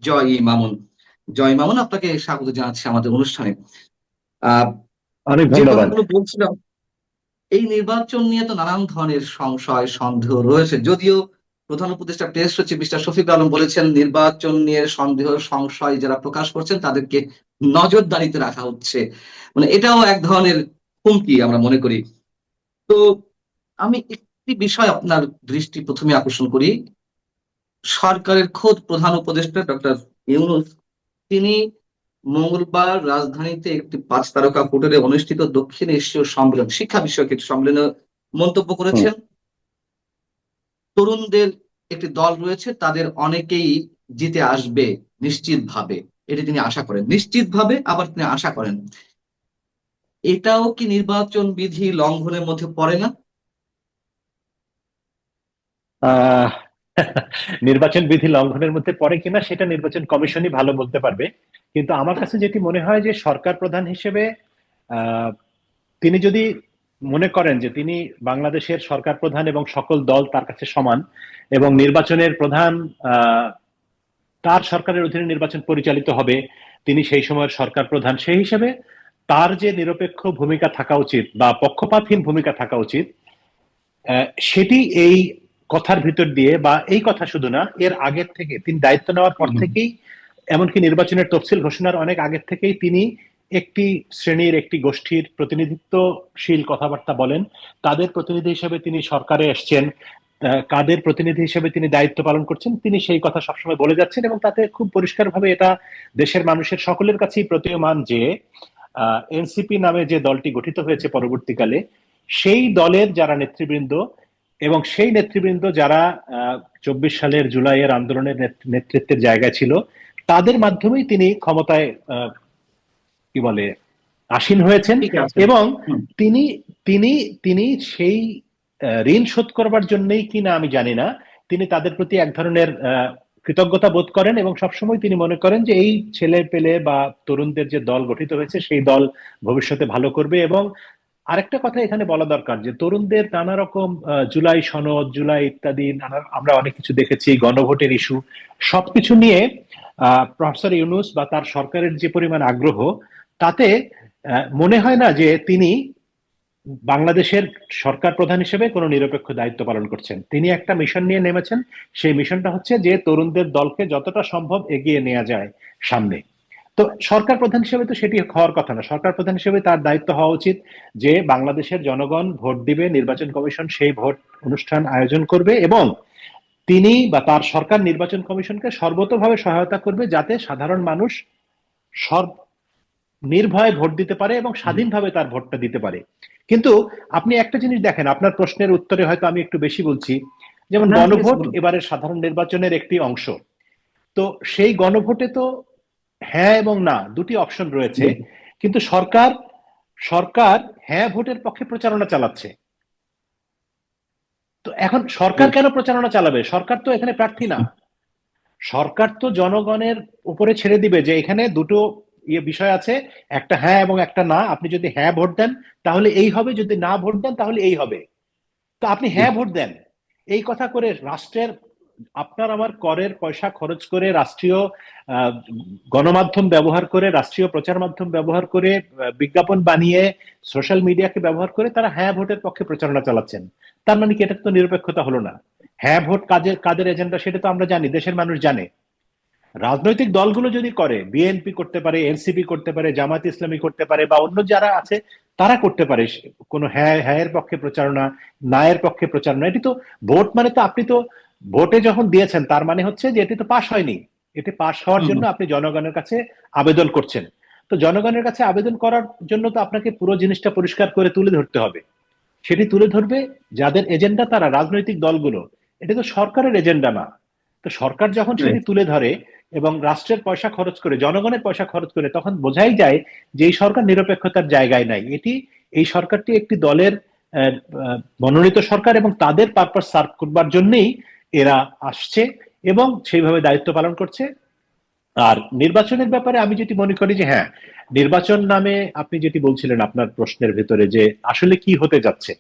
জয় মামুন। জয় মামুন, আপনাকে স্বাগত জানাচ্ছি আমাদের অনুষ্ঠানে। আহ অনেক যে ধন্যবাদ। কথাগুলো বলছিলাম, এই নির্বাচন নিয়ে তো নানান ধরনের সংশয় সন্দেহ রয়েছে, যদিও প্রধান উপদেষ্টা প্রেস সচিব মিস্টার শফিকুল আলম বলেছেন নির্বাচন নিয়ে সন্দেহ সংশয় যারা প্রকাশ করছেন তাদেরকে নজরদারিতে রাখা হচ্ছে। মানে এটাও এক ধরনের হুমকি আমরা মনে করি। তো আমি একটি বিষয় আপনার দৃষ্টি প্রথমে আকর্ষণ করি। সরকারের খোদ প্রধান উপদেষ্টা ডক্টর ইউনূস, তিনি মঙ্গলবার রাজধানীতে একটি 5 তারকা হোটেলে অনুষ্ঠিত দক্ষিণ এশীয় সম্মেলন, শিক্ষা বিষয়ক একটি সম্মেলনে মন্তব্য হুম। করেছেন, তরুণদের একটি দল রয়েছে, তাদের অনেকেই জিতে আসবে নিশ্চিতভাবে। এটি তিনি আশা করেন নিশ্চিতভাবে, আবার তিনি আশা করেন। এটাও কি নির্বাচন বিধি লঙ্ঘনের মধ্যে পড়ে না? আহ, নির্বাচন বিধি লঙ্ঘনের মধ্যে পড়ে কিনা সেটা নির্বাচন কমিশনই ভালো বলতে পারবে। কিন্তু আমার কাছে যেটি মনে হয় যে সরকার প্রধান হিসেবে আহ, তিনি যদি মনে করেন যে তিনি বাংলাদেশের সরকার প্রধান এবং সকল দল তার কাছে সমান এবং নির্বাচনের প্রধান আহ, তার সরকারের অধীনে নির্বাচন পরিচালিত হবে, তিনি সেই সময়ের সরকার প্রধান, সেই হিসেবে তার যে নিরপেক্ষ ভূমিকা থাকা উচিত বা পক্ষপাতহীন ভূমিকা থাকা উচিত, সেটি এই কথার ভিতর দিয়ে বা এই কথা শুধু না, এর আগের থেকে তিনি দায়িত্ব নেওয়ার পর হুম। থেকেই, এমনকি নির্বাচনের তফসিল ঘোষণার অনেক আগের থেকেই তিনি একটি শ্রেণীর একটি গোষ্ঠীর প্রতিনিধিত্বশীল কথাবার্তা বলেন। তাদের প্রতিনিধি হিসেবে তিনি সরকারে এসছেন, কাদের প্রতিনিধি হিসেবে তিনি দায়িত্ব পালন করছেন, তিনি সেই কথা সবসময় বলে যাচ্ছেন এবং তাতে খুব পরিষ্কারভাবে এটা দেশের মানুষের সকলের কাছেই প্রতীয়মান যে এনসিপি নামে যে দলটি গঠিত হয়েছে পরবর্তীকালে, সেই দলের যারা নেতৃবৃন্দ এবং সেই নেতৃবৃন্দ যারা 24 সালের জুলাইয়ের আন্দোলনের নেতৃত্বের জায়গায় ছিল, তাদের মাধ্যমেই তিনি ক্ষমতায় কি বলে আসীন হয়েছেন। ঠিক আছে। এবং হুম। তিনি তিনি তিনি সেই ঋণ শোধ করবার জন্যই কিনা আমি জানি না, তিনি তাদের প্রতি এক ধরনের কৃতজ্ঞতা বোধ করেন এবং সবসময় তিনি মনে করেন যে এই ছেলে পেলে বা তরুণদের যে দল গঠিত হয়েছে সেই দল ভবিষ্যতে ভালো করবে। এবং আরেকটা কথা এখানে বলা দরকার যে তরুণদের নানা রকম জুলাই সনদ, জুলাই ইত্যাদি আমরা অনেক কিছু দেখেছি, গণভোটের ইস্যু, সবকিছু নিয়ে প্রফেসর ইউনূস বা তার সরকারের যে পরিমাণ আগ্রহ, তাতে মনে হয় না যে তিনি বাংলাদেশের সরকার প্রধান হিসেবে কোনো নিরপেক্ষ দায়িত্ব পালন করছেন। তিনি একটা মিশন নিয়ে নেমেছেন, সেই মিশনটা হচ্ছে যে তরুণদের দলকে যতটা সম্ভব এগিয়ে নেওয়া যায় সামনে। তো সরকার প্রধান হিসেবে তো সেটি হওয়ার কথা না। সরকার প্রধান হিসেবে তার দায়িত্ব হওয়া উচিত যে বাংলাদেশের জনগণ ভোট দিবে, নির্বাচন কমিশন সেই ভোট অনুষ্ঠান আয়োজন করবে এবং তিনি বা তার সরকার নির্বাচন কমিশনকে সর্বতোভাবে সহায়তা করবে যাতে সাধারণ মানুষ সর্ব নির্ভয়ে ভোট দিতে পারে এবং স্বাধীনভাবে তার ভোটটা দিতে পারে। কিন্তু আপনি একটা জিনিস দেখেন, আপনার প্রশ্নের উত্তরে হয়তো আমি একটু বেশি বলছি, যেমন না, ঠিক আছে, গণভোট বলুন। এবারের সাধারণ নির্বাচনের একটি অংশ। তো সেই গণভোটে তো হ্যাঁ এবং না দুটি অপশন রয়েছে, জি। কিন্তু সরকার সরকার হ্যাঁ ভোটের পক্ষে প্রচারণা চালাচ্ছে। তো এখন জি। সরকার কেন প্রচারণা চালাবে? সরকার তো এখানে প্রার্থী না। সরকার তো জনগণের উপরে ছেড়ে দিবে যে এখানে দুটো বিষয় আছে, একটা হ্যাঁ এবং একটা না। আপনি যদি হ্যাঁ ভোট দেন তাহলে এই হবে, যদি না ভোট দেন তাহলে এই হবে। তো আপনি জি। হ্যাঁ ভোট দেন, এই কথা করে রাষ্ট্রের আপনার আমার করের পয়সা খরচ করে, রাষ্ট্রীয় আহ, গণমাধ্যম ব্যবহার করে, রাষ্ট্রীয় প্রচার মাধ্যম ব্যবহার করে, বিজ্ঞাপন বানিয়ে, সোশ্যাল মিডিয়াকে ব্যবহার করে তারা হ্যাঁ ভোটের পক্ষে প্রচারণা চালাচ্ছেন। তার মানে কি? এটা তো নিরপেক্ষতা হলো না। হ্যাঁ ভোট কাজের কাদের এজেন্ডা সেটা তো আমরা জানি, দেশের মানুষ জানে। রাজনৈতিক দলগুলো যদি করে, বিএনপি করতে পারে, এনসিপি করতে পারে, জামাত ইসলামী করতে পারে বা অন্য যারা আছে তারা করতে পারে কোনো হ্যাঁ হ্যাঁ এর পক্ষে প্রচারণা, না এর পক্ষে প্রচারণা। এটি তো ভোট মানে তো আপনি তো ভোটে যখন দিয়েছেন তার মানে হচ্ছে যে এটি তো পাশ হয়নি। এটি পাশ হওয়ার হুম। জন্য হুম। আপনি জনগণের কাছে আবেদন করছেন। তো জনগণের কাছে আবেদন করার জন্য তো আপনাকে পুরো জিনিসটা পরিষ্কার করে তুলে ধরতে হবে। সেটি তুলে ধরবে যাদের এজেন্ডা, তারা রাজনৈতিক দলগুলো। এটা তো সরকারের এজেন্ডা না। তো সরকার যখন সেটি Right. তুলে ধরে এবং রাষ্ট্রের পয়সা খরচ করে, জনগণের পয়সা খরচ করে, তখন বোঝাই যায় যে এই সরকার নিরপেক্ষতার জায়গায় নাই। এই সরকারটি একটি দলের মনোনীত সরকার এবং তাদের পারপাস সার্ভ করবার জন্যই এরা আসছে এবং সেইভাবে দায়িত্ব পালন করছে। আর নির্বাচনের ব্যাপারে আমি যেটি মনে করি যে হ্যাঁ, নির্বাচন নামে আপনি যেটি বলছিলেন আপনার প্রশ্নের ভিতরে যে আসলে কি হতে যাচ্ছে,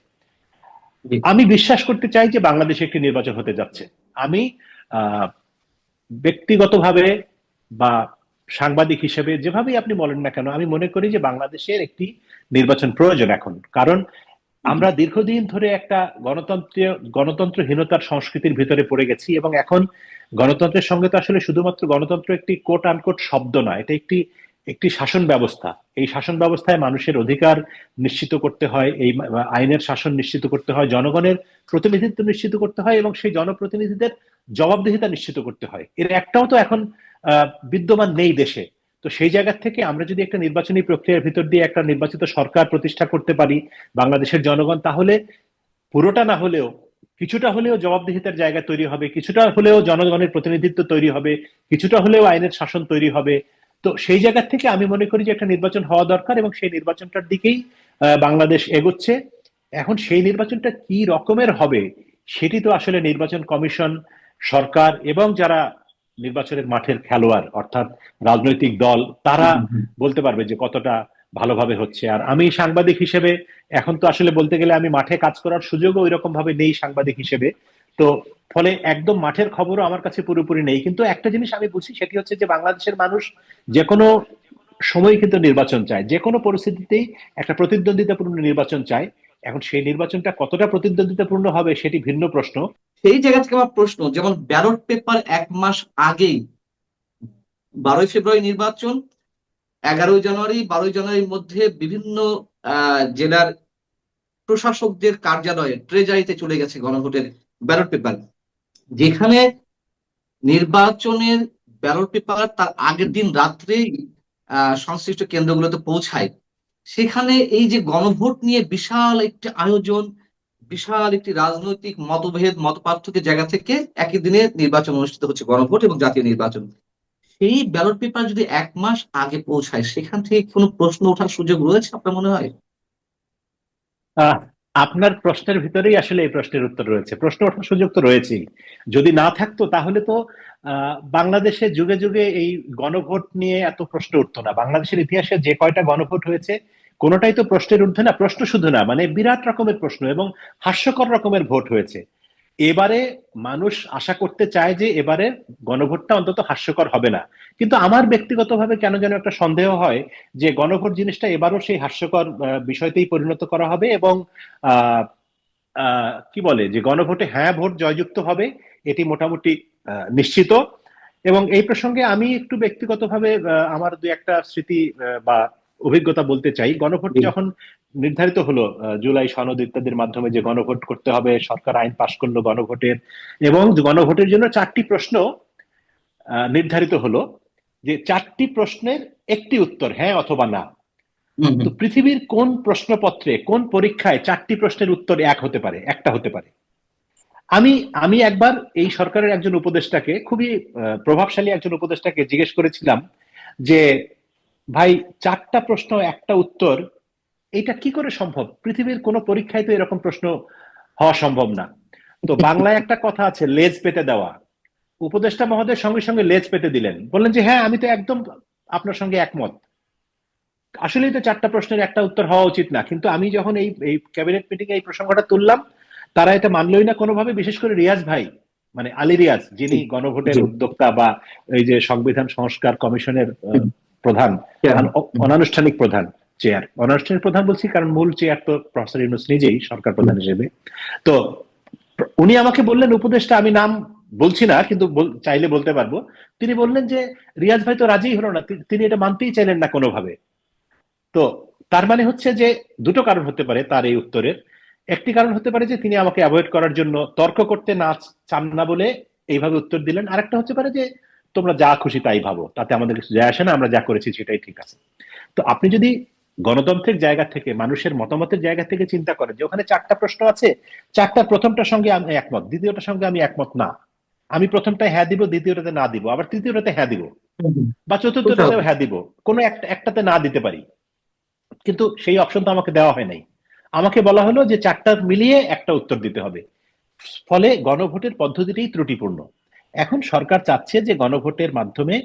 জি। আমি বিশ্বাস করতে চাই যে বাংলাদেশে একটি নির্বাচন হতে যাচ্ছে। আমি আহ ব্যক্তিগতভাবে বা সাংবাদিক হিসেবে যেভাবেই আপনি বলেন না কেন, আমি মনে করি যে বাংলাদেশের একটি নির্বাচন প্রয়োজন এখন। কারণ আমরা দীর্ঘদিন ধরে একটা গণতন্ত্রহীনতার সংস্কৃতির ভিতরে পড়ে গেছি, এবং এখন গণতন্ত্রের সঙ্গে তো আসলে শুধুমাত্র গণতন্ত্র একটি কোট আনকোট শব্দ নয়, এটা একটি একটি শাসন ব্যবস্থা। এই শাসন ব্যবস্থায় মানুষের অধিকার নিশ্চিত করতে হয়, এই আইনের শাসন নিশ্চিত করতে হয়, জনগণের প্রতিনিধিত্ব নিশ্চিত করতে হয়, এবং সেই জনপ্রতিনিধিদের জবাবদিহিতা নিশ্চিত করতে হয়। এর একটাও তো এখন বিদ্যমান নেই দেশে। তো সেই জায়গা থেকে আমরা যদি একটা নির্বাচনী প্রক্রিয়ার ভিতর দিয়ে একটা নির্বাচিত সরকার প্রতিষ্ঠা করতে পারি বাংলাদেশের জনগণ, তাহলে পুরোটা না হলেও কিছুটা হলেও জবাবদিহিতার জায়গা তৈরি হবে, কিছুটা হলেও জনগণের প্রতিনিধিত্ব তৈরি হবে, কিছুটা হলেও আইনের শাসন তৈরি হবে। তো সেই জায়গা থেকে আমি মনে করি যে একটা নির্বাচন হওয়া দরকার, এবং সেই নির্বাচনটার দিকেই বাংলাদেশ এগোচ্ছে। এখন সেই নির্বাচনটা কি রকমের হবে সেটি তো আসলে নির্বাচন কমিশন, সরকার এবং যারা নির্বাচনের মাঠের খেলোয়াড় অর্থাৎ রাজনৈতিক দল, তারা বলতে পারবে যে কতটা ভালোভাবে হচ্ছে। আর আমি সাংবাদিক হিসেবে এখন তো আসলে বলতে গেলে আমি মাঠে কাজ করার সুযোগও ওই রকম ভাবে নেই সাংবাদিক হিসেবে। তো ফলে একদম মাঠের খবরও আমার কাছে পুরোপুরি নেই, কিন্তু একটা জিনিস আমি বুঝি, সেটি হচ্ছে যে বাংলাদেশের মানুষ যে কোনো সময় কিন্তু নির্বাচন চায়, যে কোনো পরিস্থিতিতেই একটা প্রতিদ্বন্দ্বিতাপূর্ণ নির্বাচন চায়। এখন সেই নির্বাচনটা কতটা প্রতিদ্বন্দ্বিতাপূর্ণ হবে সেটি ভিন্ন প্রশ্ন। সেই জায়গা থেকে আমার প্রশ্ন, যেমন ব্যালট পেপার 1 মাস আগেই 12ই ফেব্রুয়ারি নির্বাচন, 11ই জানুয়ারি, 12ই জানুয়ারির মধ্যে বিভিন্ন জেলার প্রশাসকদের কার্যালয়ে ট্রেজারিতে চলে গেছে গণভোটের ব্যালট পেপার, যেখানে নির্বাচনের ব্যালট পেপার তার আগের দিন রাত্রেই সংশ্লিষ্ট কেন্দ্রগুলোতে পৌঁছায়। সেখানে এই যে গণভোট নিয়ে বিশাল একটি আয়োজন, বিশাল একটি রাজনৈতিক মতভেদ মতপার্থক্যের জায়গা থেকে একই দিনে নির্বাচন অনুষ্ঠিত হচ্ছে, গণভোট এবং জাতীয় নির্বাচন। সেই ব্যালট পেপার যদি 1 মাস আগে পৌঁছায়, সেখান থেকে কোনো প্রশ্ন ওঠার সুযোগ রয়েছে আপনার মনে হয়? আহ, আপনার প্রশ্নের ভিতরেই আসলে এই প্রশ্নের উত্তর রয়েছে। প্রশ্ন ওঠার সুযোগ তো রয়েছেই। যদি না থাকতো তাহলে তো বাংলাদেশে যুগে যুগে এই গণভোট নিয়ে এত প্রশ্ন উঠতো না। বাংলাদেশের ইতিহাসে যে কয়টা গণভোট হয়েছে কোনোটাই তো প্রশ্নের ঊর্ধ্বে না। প্রশ্ন শুধু না, মানে বিরাট রকমের প্রশ্ন এবং হাস্যকর রকমের ভোট হয়েছে। এবারে মানুষ আশা করতে চায় যে এবারে গণভোটটা অন্তত হাস্যকর হবে না। কিন্তু আমার ব্যক্তিগতভাবে কেন যেন একটা সন্দেহ হয় যে গণভোট জিনিসটা এবারও সেই হাস্যকর বিষয়তেই পরিণত করা হবে, এবং আহ কি বলে যে গণভোটে হ্যাঁ ভোট জয়যুক্ত হবে, এটি মোটামুটি নিশ্চিত। এবং এই প্রসঙ্গে আমি একটু ব্যক্তিগতভাবে আমার দু একটা স্মৃতি বা অভিজ্ঞতা বলতে চাই। গণভোট জি। যখন নির্ধারিত হলো, জুলাই সনদ ইত্যাদির মাধ্যমে যে গণভোট করতে হবে, সরকার আইন পাশ করলো গণভোটের, এবং গণভোটের জন্য 4টি প্রশ্ন নির্ধারিত হলো, যে 4টি প্রশ্নের একটি উত্তর হ্যাঁ অথবা না। হম তো হম। পৃথিবীর কোন প্রশ্নপত্রে কোন পরীক্ষায় 4টি প্রশ্নের উত্তর এক হতে পারে, একটা হতে পারে? আমি আমি একবার এই সরকারের একজন উপদেষ্টাকে, খুবই প্রভাবশালী একজন উপদেষ্টাকে জিজ্ঞেস করেছিলাম যে ভাই, 4টা প্রশ্ন একটা উত্তর, এটা কি করে সম্ভব? পৃথিবীর কোন পরীক্ষায় তো এরকম প্রশ্ন হওয়া সম্ভব না। তো বাংলায় একটা কথা আছে, লেজ পেতে দেওয়া। উপদেষ্টা মহোদয় সঙ্গে সঙ্গে লেজ পেতে দিলেন, বললেন যে হ্যাঁ আমি তো একদম আপনার সঙ্গে একমত। আসলেই তো 4টা প্রশ্নের একটা উত্তর হওয়া উচিত না। কিন্তু আমি যখন এই এই ক্যাবিনেট মিটিং এই প্রসঙ্গটা তুললাম, তারা এটা মানলই না কোনোভাবে। বিশেষ করে রিয়াজ ভাই, মানে আলী রিয়াজ, জি যিনি গণভোটের জি। উদ্যোক্তা বা এই যে সংবিধান সংস্কার কমিশনের হুম, প্রধান, হুম, হুম, অনানুষ্ঠানিক প্রধান, চেয়ার, অনানুষ্ঠানিক প্রধান বলছি কারণ মূল চেয়ার তো প্রফেসর ইউনূস নিজেই সরকার হুম। প্রধান হিসেবে। তো উনি আমাকে বললেন, উপদেষ্টা, আমি নাম বলছি না কিন্তু চাইলে বলতে পারবো, তিনি বললেন যে রিয়াজ ভাই তো রাজি হলো না, তিনি এটা মানতেই চাইলেন না কোনোভাবে। তো তার মানে হচ্ছে যে দুটো কারণ হতে পারে তার এই উত্তরের। একটি কারণ হতে পারে যে তিনি আমাকে অ্যাভয়েড করার জন্য, তর্ক করতে না চান না বলে এইভাবে উত্তর দিলেন। আরেকটা হতে পারে যে তোমরা যা খুশি তাই ভাবো, তাতে আমাদের কিছু যায় আসে না, আমরা যা করেছি সেটাই ঠিক আছে। তো আপনি যদি গণতন্ত্রের জায়গা থেকে, মানুষের মতামতের জায়গা থেকে চিন্তা করেন যে ওখানে 4টা প্রশ্ন আছে, 4টার প্রথমটার সঙ্গে আমি একমত, দ্বিতীয়টার সঙ্গে আমি একমত না, আমি প্রথমটায় হ্যাঁ দিব, দ্বিতীয়টাতে না দিব, আবার তৃতীয়টাতে হ্যাঁ দিব, হুম। বা খুব চতুর্থটাতেও স্বাভাবিক। হ্যাঁ দিব, কোনো একটাতে না দিতে পারি। কিন্তু সেই অপশন তো আমাকে দেওয়া হয় নাই। আমাকে বলা হলো যে 4টা মিলিয়ে একটা উত্তর দিতে হবে। ফলে গণভোটের পদ্ধতিটাই ত্রুটিপূর্ণ। এখন সরকার চাচ্ছে যে গণভোটের মাধ্যমে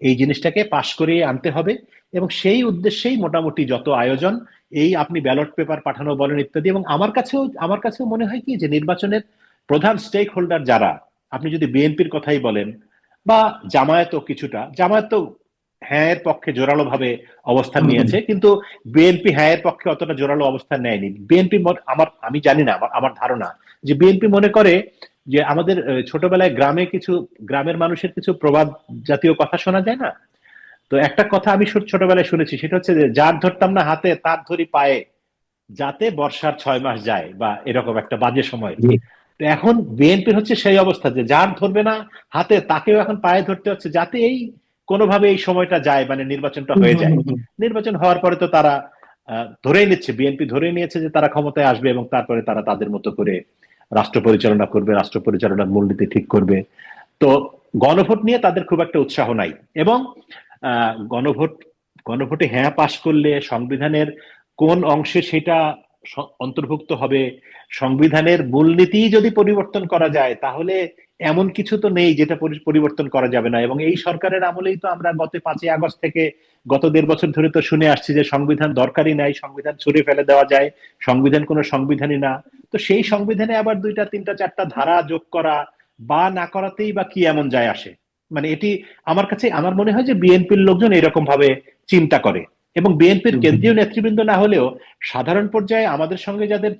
এই জিনিসটাকে পাশ করিয়ে আনতে হবে, এবং সেই উদ্দেশ্যেই মোটামুটি যত আয়োজন, এই আপনি ব্যালট পেপার পাঠানো বলেন ইত্যাদি। এবং আমার কাছেও মনে হয় কি যে নির্বাচনের প্রধান স্টেক হোল্ডার যারা, আপনি যদি বিএনপির কথাই বলেন, বা জামায়াতও কিছুটা, জামায়াত তো হ্যাঁ এর পক্ষে জোরালো ভাবে অবস্থান হুম, হুম। নিয়েছে, কিন্তু বিএনপি হ্যাঁ এর পক্ষে অতটা জোরালো অবস্থান নেয়নি। বিএনপি আমি জানি না, আমার ধারণা যে বিএনপি মনে করে যে আমাদের ছোটবেলায় গ্রামের মানুষের কিছু প্রবাদ জাতীয় কথা শোনা যায় না? তো একটা কথা আমি ছোটবেলায় শুনেছি, সেটা হচ্ছে যে যার ধরতাম না হাতে তার ধরি পায়ে, যাতে বর্ষার 6 মাস যায়, বা এরকম একটা বাজে সময়। জি। তো এখন বিএনপির হচ্ছে সেই অবস্থা যে যার ধরবে না হাতে তাকেও এখন পায়ে ধরতে হচ্ছে, যাতে কোনোভাবে এই সময়টা যায়, মানে নির্বাচনটা হুম, হয়ে হুম, যায়। হুম, হুম। নির্বাচন হওয়ার পরে তো তারা ধরেই নিচ্ছে, বিএনপি ধরেই নিয়েছে যে তারা ক্ষমতায় আসবে, এবং তারপরে তারা তাদের মতো করে রাষ্ট্র পরিচালনা করবে, রাষ্ট্র পরিচালনার মূলনীতি ঠিক করবে। তো গণভোট নিয়ে তাদের খুব একটা উৎসাহ নাই। এবং আহ, গণভোট গণভোটে হ্যাঁ পাশ করলে সংবিধানের কোন অংশে সেটা অন্তর্ভুক্ত হবে, সংবিধানের মূলনীতি যদি পরিবর্তন করা যায়, তাহলে এমন কিছু তো নেই যেটা পরিবর্তন করা যাবে না। এবং এই সরকারের আমলেই তো আমরা গত 5ই আগস্ট থেকে গত 1.5 বছর ধরে তো শুনে আসছি যে সংবিধান দরকারই নাই, সংবিধান ছুঁড়ে ফেলে দেওয়া যায়, সংবিধান কোনো সংবিধানই না। তো সেই সংবিধানে আবার 2টা 3টা 4টা ধারা যোগ করা বা না করাতেই বা কি এমন যায় আসে? মানে এটি আমার মনে হয় যে বিএনপির লোকজন এরকম ভাবে চিন্তা করে। এবং বিএনপির হুম, হুম। কেন্দ্রীয় নেতৃবৃন্দ না হলেও সাধারণ পর্যায়ে আমাদের সঙ্গে যাদের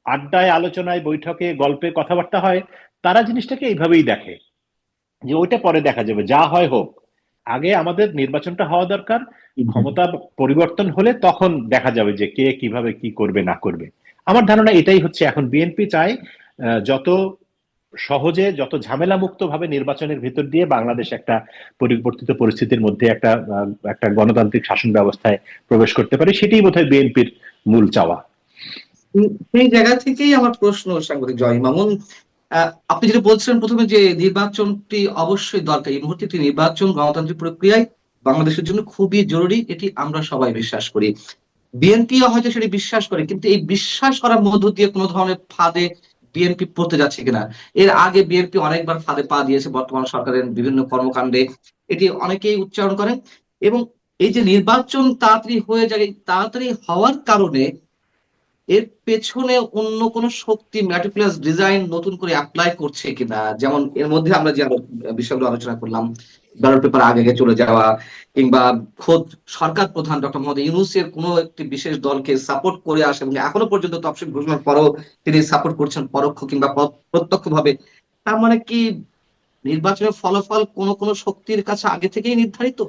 আড্ডায়, আলোচনায়, বৈঠকে, গল্পে কথাবার্তা হয়, তারা জিনিসটাকে এইভাবেই দেখে যে ওইটা পরে দেখা যাবে, যা হয় হোক, আগে আমাদের নির্বাচনটা হওয়া দরকার। হুম, হুম। ক্ষমতা পরিবর্তন হলে তখন দেখা যাবে যে কে কিভাবে কি করবে না করবে। আমার ধারণা এটাই হচ্ছে এখন বিএনপি চায় যত সহজে, যত ঝামেলা মুক্ত ভাবে নির্বাচনের ভিতর দিয়ে বাংলাদেশ একটা পরিবর্তিত পরিস্থিতির মধ্যে একটা গণতান্ত্রিক শাসন ব্যবস্থায় প্রবেশ করতে পারে, সেটাই বোধহয় বিএনপির মূল চাওয়া। সেই জায়গা থেকেই আমার প্রশ্ন, সাংবাদিক জয় মামুন। আপনি যেটা বলছিলেন প্রথমে যে নির্বাচনটি অবশ্যই দরকার, এই মুহূর্তে একটি নির্বাচন গণতান্ত্রিক প্রক্রিয়ায় বাংলাদেশের জন্য খুবই জরুরি, এটি আমরা সবাই বিশ্বাস করি। বিএনপিও হয়তো সেটি বিশ্বাস করে, কিন্তু এই বিশ্বাস করার মধ্য দিয়ে কোনো ধরনের ফাঁদে বিএনপি পড়তে যাচ্ছে কিনা। এর আগে বিএনপি অনেকবার ফাঁদে পা দিয়েছে বর্তমান সরকারের বিভিন্ন কর্মকাণ্ডে, এটি অনেকেই উচ্চারণ করেন। এবং এই যে নির্বাচন তাড়াতাড়ি হয়ে যায়, এই তাড়াতাড়ি হওয়ার কারণে এর পেছনে অন্য কোনো শক্তি ম্যাটিকুলাস ডিজাইন নতুন করে অ্যাপ্লাই করছে কিনা। যেমন এর মধ্যে আমরা যে বিষয়গুলো আলোচনা করলাম, ব্যালট পেপার আগে আগে চলে যাওয়া, কিংবা খোদ সরকার প্রধান ডক্টর মোহাম্মদ ইউনূসের কোনো একটি বিশেষ দলকে সাপোর্ট করে আসে, এবং এখনো পর্যন্ত তফসিল ঘোষণার পরও তিনি সাপোর্ট করছেন পরোক্ষ কিংবা প্রত্যক্ষ ভাবে। তার মানে কি নির্বাচনের ফলাফল কোনো কোনো শক্তির কাছে আগে থেকেই নির্ধারিত?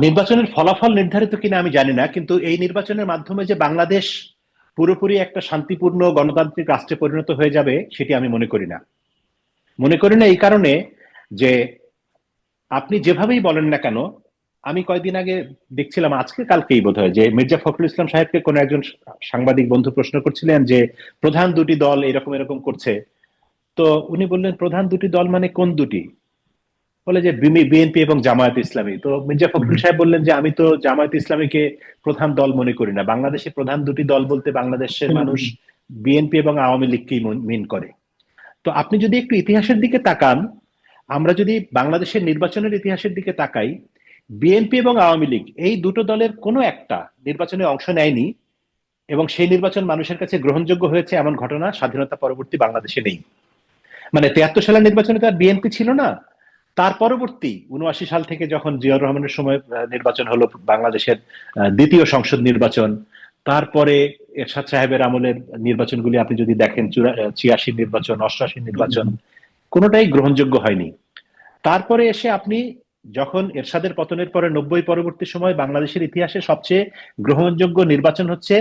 নির্বাচনের ফলাফল নির্ধারিত কিনা আমি জানি না, কিন্তু এই নির্বাচনের মাধ্যমে যে বাংলাদেশ পুরোপুরি একটা শান্তিপূর্ণ গণতান্ত্রিক রাষ্ট্রে পরিণত হয়ে যাবে, সেটি আমি মনে করি না এই কারণে যে আপনি যেভাবেই বলেন না কেন, আমি কয়েকদিন আগে দেখছিলাম, আজকে কালকেই বোধহয়, যে মির্জা ফখরুল ইসলাম সাহেবকে কোনো একজন সাংবাদিক বন্ধু প্রশ্ন করছিলেন যে প্রধান দুটি দল এরকম এরকম করছে। তো উনি বললেন, প্রধান দুটি দল মানে কোন দুটি? বলে যে বিএনপি এবং জামায়াত ইসলামী। তো মির্জা ফখরুল সাহেব বললেন যে আমি তো জামায়াত ইসলামীকে প্রধান দল মনে করি না, বাংলাদেশে প্রধান দুটি দল বলতে বাংলাদেশের মানুষ বিএনপি এবং আওয়ামী লীগকেই মিন করে। তো আপনি যদি একটু ইতিহাসের দিকে তাকান, আমরা যদি বাংলাদেশের নির্বাচনের ইতিহাসের দিকে তাকাই, বিএনপি এবং আওয়ামী লীগ এই দুটো দলের কোনো একটা নির্বাচনে অংশ নেয়নি, এবং সেই নির্বাচন মানুষের কাছে গ্রহণযোগ্য হয়েছে এমন ঘটনা স্বাধীনতা পরবর্তী বাংলাদেশে নেই। মানে 73 সালের নির্বাচনে তো আর বিএনপি ছিল না। তার পরবর্তী 79 সাল থেকে যখন জিয়াউর রহমানের সময় নির্বাচন হলো বাংলাদেশের দ্বিতীয় সংসদ নির্বাচন, তারপরে এরশাদ সাহেবের আমলের নির্বাচনগুলি আপনি যদি দেখেন, 86 নির্বাচন, 88 নির্বাচন, কোনোটাই গ্রহণযোগ্য হয়নি। তারপরে এসে আপনি যখন এরশাদের পতনের পরে 90 পরবর্তী সময় বাংলাদেশের ইতিহাসে সবচেয়ে গ্রহণযোগ্য নির্বাচন হচ্ছে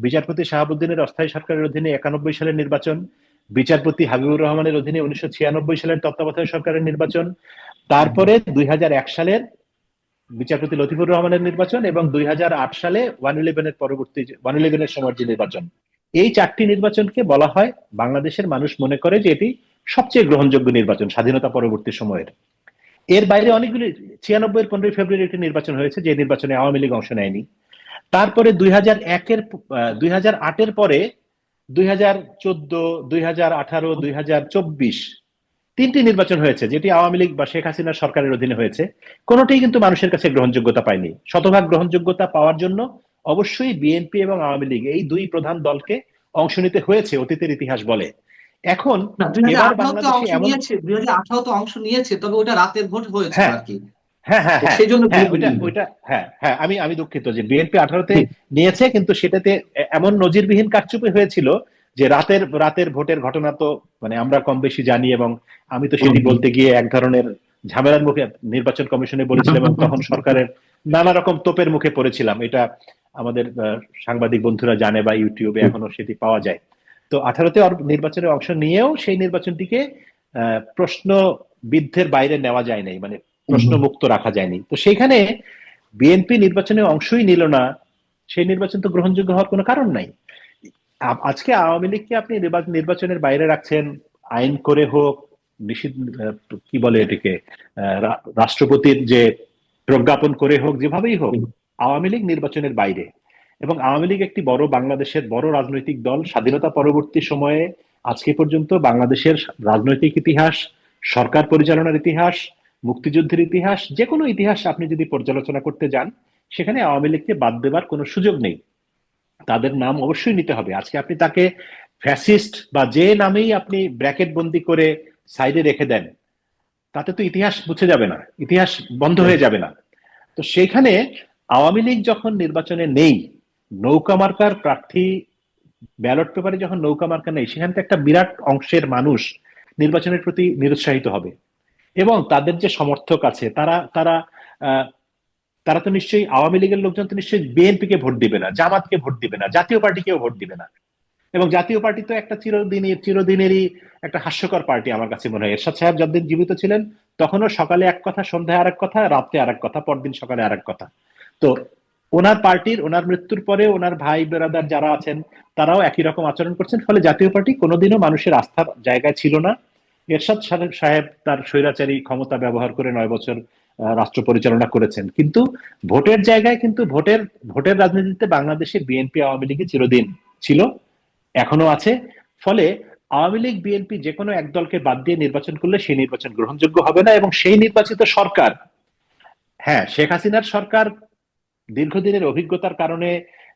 বিচারপতি শাহাবুদ্দিনের অস্থায়ী সরকারের অধীনে 91 সালের নির্বাচন, বিচারপতি হাবিবুর রহমানের অধীনে 1996 সালের তত্ত্বাবধায়ক সরকারের নির্বাচন, তারপরে 2001 সালের বিচারপতি লতিফুর রহমানের নির্বাচন, এবং 2008 সালে 111 সময় যে নির্বাচন। এই 4টি নির্বাচনকে বলা হয়, বাংলাদেশের মানুষ মনে করে যে এটি সবচেয়ে গ্রহণযোগ্য নির্বাচন স্বাধীনতা পরবর্তী সময়ের। এর বাইরে অনেকগুলি, 96 15 ফেব্রুয়ারি একটি নির্বাচন হয়েছে, যে নির্বাচনে আওয়ামী লীগ অংশ নেয়নি। তারপরে 2008-এর পরে 2014, 2018, 2024 3টি নির্বাচন হয়েছে, যেটি আওয়ামী লীগ বা শেখ হাসিনার সরকারের অধীনে হয়েছে। কোনোটাই কিন্তু মানুষের কাছে গ্রহণযোগ্যতা পায়নি। শতভাগ গ্রহণযোগ্যতা পাওয়ার জন্য অবশ্যই বিএনপি এবং আওয়ামী লীগ এই দুই প্রধান দলকে অংশ নিতে হয়েছে, অতীতের ইতিহাস বলে। এখন না, দুই হাজার এবার আঠারোতে বাংলাদেশে অংশ এমন, নিয়েছে, 2018 অংশ নিয়েছে, তবে ওটা রাতের ভোট হয়েছিল হ্যাঁ আর কি। হ্যাঁ হ্যাঁ তো হ্যাঁ সেই জন্য হ্যাঁ, ওইটা বিরোধী। ওইটা হ্যাঁ হ্যাঁ, আমি আমি দুঃখিত যে বিএনপি 18-তে নিয়েছে, কিন্তু সেটাতে এমন নজিরবিহীন কারচুপি হয়েছিল যে রাতের রাতের ভোটের ঘটনা তো মানে আমরা কম বেশি জানি, এবং আমি তো সেটি বলতে গিয়ে এক ধরনের ঝামেলার মুখে নির্বাচন কমিশনে বলেছিলাম, এবং তখন সরকারের নানা রকম তোপের মুখে পড়েছিলাম। এটা আমাদের সাংবাদিক বন্ধুরা জানে, বা ইউটিউবে এখনো সেটি পাওয়া যায়। তো 18-তে নির্বাচনে অংশ নিয়েও সেই নির্বাচনটিকে প্রশ্ন বিদ্ধের বাইরে নেওয়া যায় নাই, মানে প্রশ্ন মুক্ত রাখা যায়নি। তো সেখানে বিএনপি নির্বাচনে অংশই নিল না, সেই নির্বাচন তো গ্রহণযোগ্য হওয়ার কোনো কারণ নাই। আজকে আওয়ামী লীগকে আপনি নির্বাচনের বাইরে রাখছেন, আইন করে হোক, নিষিদ্ধ, কি বলে এটিকে, রাষ্ট্রপতির যে প্রজ্ঞাপন করে হোক, যেভাবেই হোক আওয়ামী লীগ নির্বাচনের বাইরে। এবং আওয়ামী লীগ একটি বড়, বাংলাদেশের বড় রাজনৈতিক দল। স্বাধীনতা পরবর্তী সময়ে আজকে পর্যন্ত বাংলাদেশের রাজনৈতিক ইতিহাস, সরকার পরিচালনার ইতিহাস, মুক্তিযুদ্ধের ইতিহাস, যে কোনো ইতিহাস আপনি যদি পর্যালোচনা করতে যান, সেখানে আওয়ামী লীগকে বাদ দেবার কোনো সুযোগ নেই। তাদের নাম অবশ্যই নিতে হবে। আজকে আপনি তাকে ফ্যাসিস্ট বা যে নামেই আপনি ব্র্যাকেট বন্দি করে সাইডে রেখে দেন, তাতে তো ইতিহাস মুছে যাবে না, ইতিহাস বন্ধ হয়ে যাবে না। তো সেইখানে আওয়ামী লীগ যখন নির্বাচনে নেই, নৌকা মার্কার প্রার্থী, ব্যালট পেপারে যখন নৌকা মার্কা নেই, সেখানে তো একটা বিরাট অংশের মানুষ নির্বাচনের প্রতি নিরুৎসাহিত হবে। এবং তাদের যে সমর্থক আছে, তারা তারা আহ, তারা তো নিশ্চয়ই, আওয়ামী লীগের লোকজন তো নিশ্চয়ই বিএনপি কে ভোট দিবে না, জামাতকে ভোট দিবে না, জাতীয় পার্টিকেও ভোট দিবে না। এবং জাতীয় পার্টি তো একটা চিরদিনেরই একটা হাস্যকর পার্টি আমার কাছে মনে হয়। এরশাদ সাহেব যতদিন জীবিত ছিলেন, তখনও সকালে এক কথা, সন্ধ্যায় আরেক কথা, রাত্রে আরেক কথা, পরদিন সকালে আরেক কথা। তো ওনার পার্টির, ওনার মৃত্যুর পরে ওনার ভাই বেরাদার যারা আছেন, তারাও একই রকম আচরণ করছেন। ফলে জাতীয় পার্টি কোনোদিনও মানুষের আস্থার জায়গায় ছিল না। এরশাদ সাহেব তার স্বৈরাচারী ক্ষমতা ব্যবহার করে 9 বছর রাষ্ট্র পরিচালনা করেছেন, কিন্তু ভোটের জায়গায়, কিন্তু ভোটের রাজনীতিতে বাংলাদেশে বিএনপি আওয়ামী লীগই চিরদিন ছিল, এখনো আছে। ফলে আওয়ামী লীগ বিএনপি যে কোনো এক দলকে বাদ দিয়ে নির্বাচন করলে সেই নির্বাচন গ্রহণযোগ্য হবে না। এবং সেই নির্বাচিত সরকার, হ্যাঁ, শেখ হাসিনার সরকার দীর্ঘদিনের অভিজ্ঞতার কারণে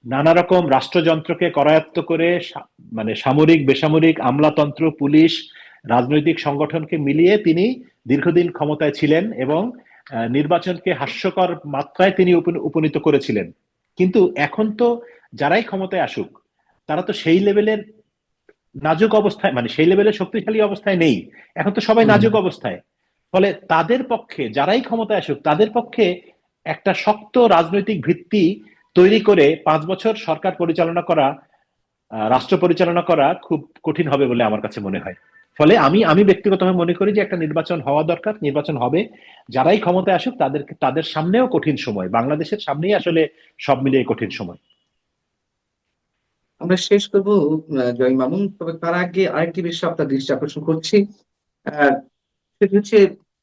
নানা রকম রাষ্ট্রযন্ত্রকে করায়ত্ত করে, মানে সামরিক, বেসামরিক, আমলাতন্ত্র, পুলিশ, রাজনৈতিক সংগঠনকে মিলিয়ে তিনি দীর্ঘদিন ক্ষমতায় ছিলেন, এবং নির্বাচনকে হাস্যকর মাত্রায় তিনি উপনীত করেছিলেন। কিন্তু এখন তো যারাই ক্ষমতায় আসুক, তারা তো সেই লেভেলের নাজুক অবস্থায়, মানে সেই লেভেলের শক্তিশালী অবস্থায় নেই। এখন তো সবাই নাজুক অবস্থায়। ফলে তাদের পক্ষে, যারাই ক্ষমতায় আসুক, তাদের পক্ষে একটা শক্ত রাজনৈতিক ভিত্তি তৈরি করে 5 বছর সরকার পরিচালনা করা, রাষ্ট্র পরিচালনা করা খুব কঠিন হবে বলে আমার কাছে মনে হয়। ফলে আমি আমি ব্যক্তিগতভাবে মনে করি যে একটা নির্বাচন হওয়া দরকার, নির্বাচন হবে। যারাই ক্ষমতায় আসুক, তাদের সামনেও কঠিন সময়, বাংলাদেশের সামনেই আসলে সব মিলিয়ে কঠিন সময়। আমরা শেষ করবো জয় মামুন, তবে তার আগে আরেকটি বিষয় আপনার দৃষ্টি আকর্ষণ করছি। আহ, সেটি হচ্ছে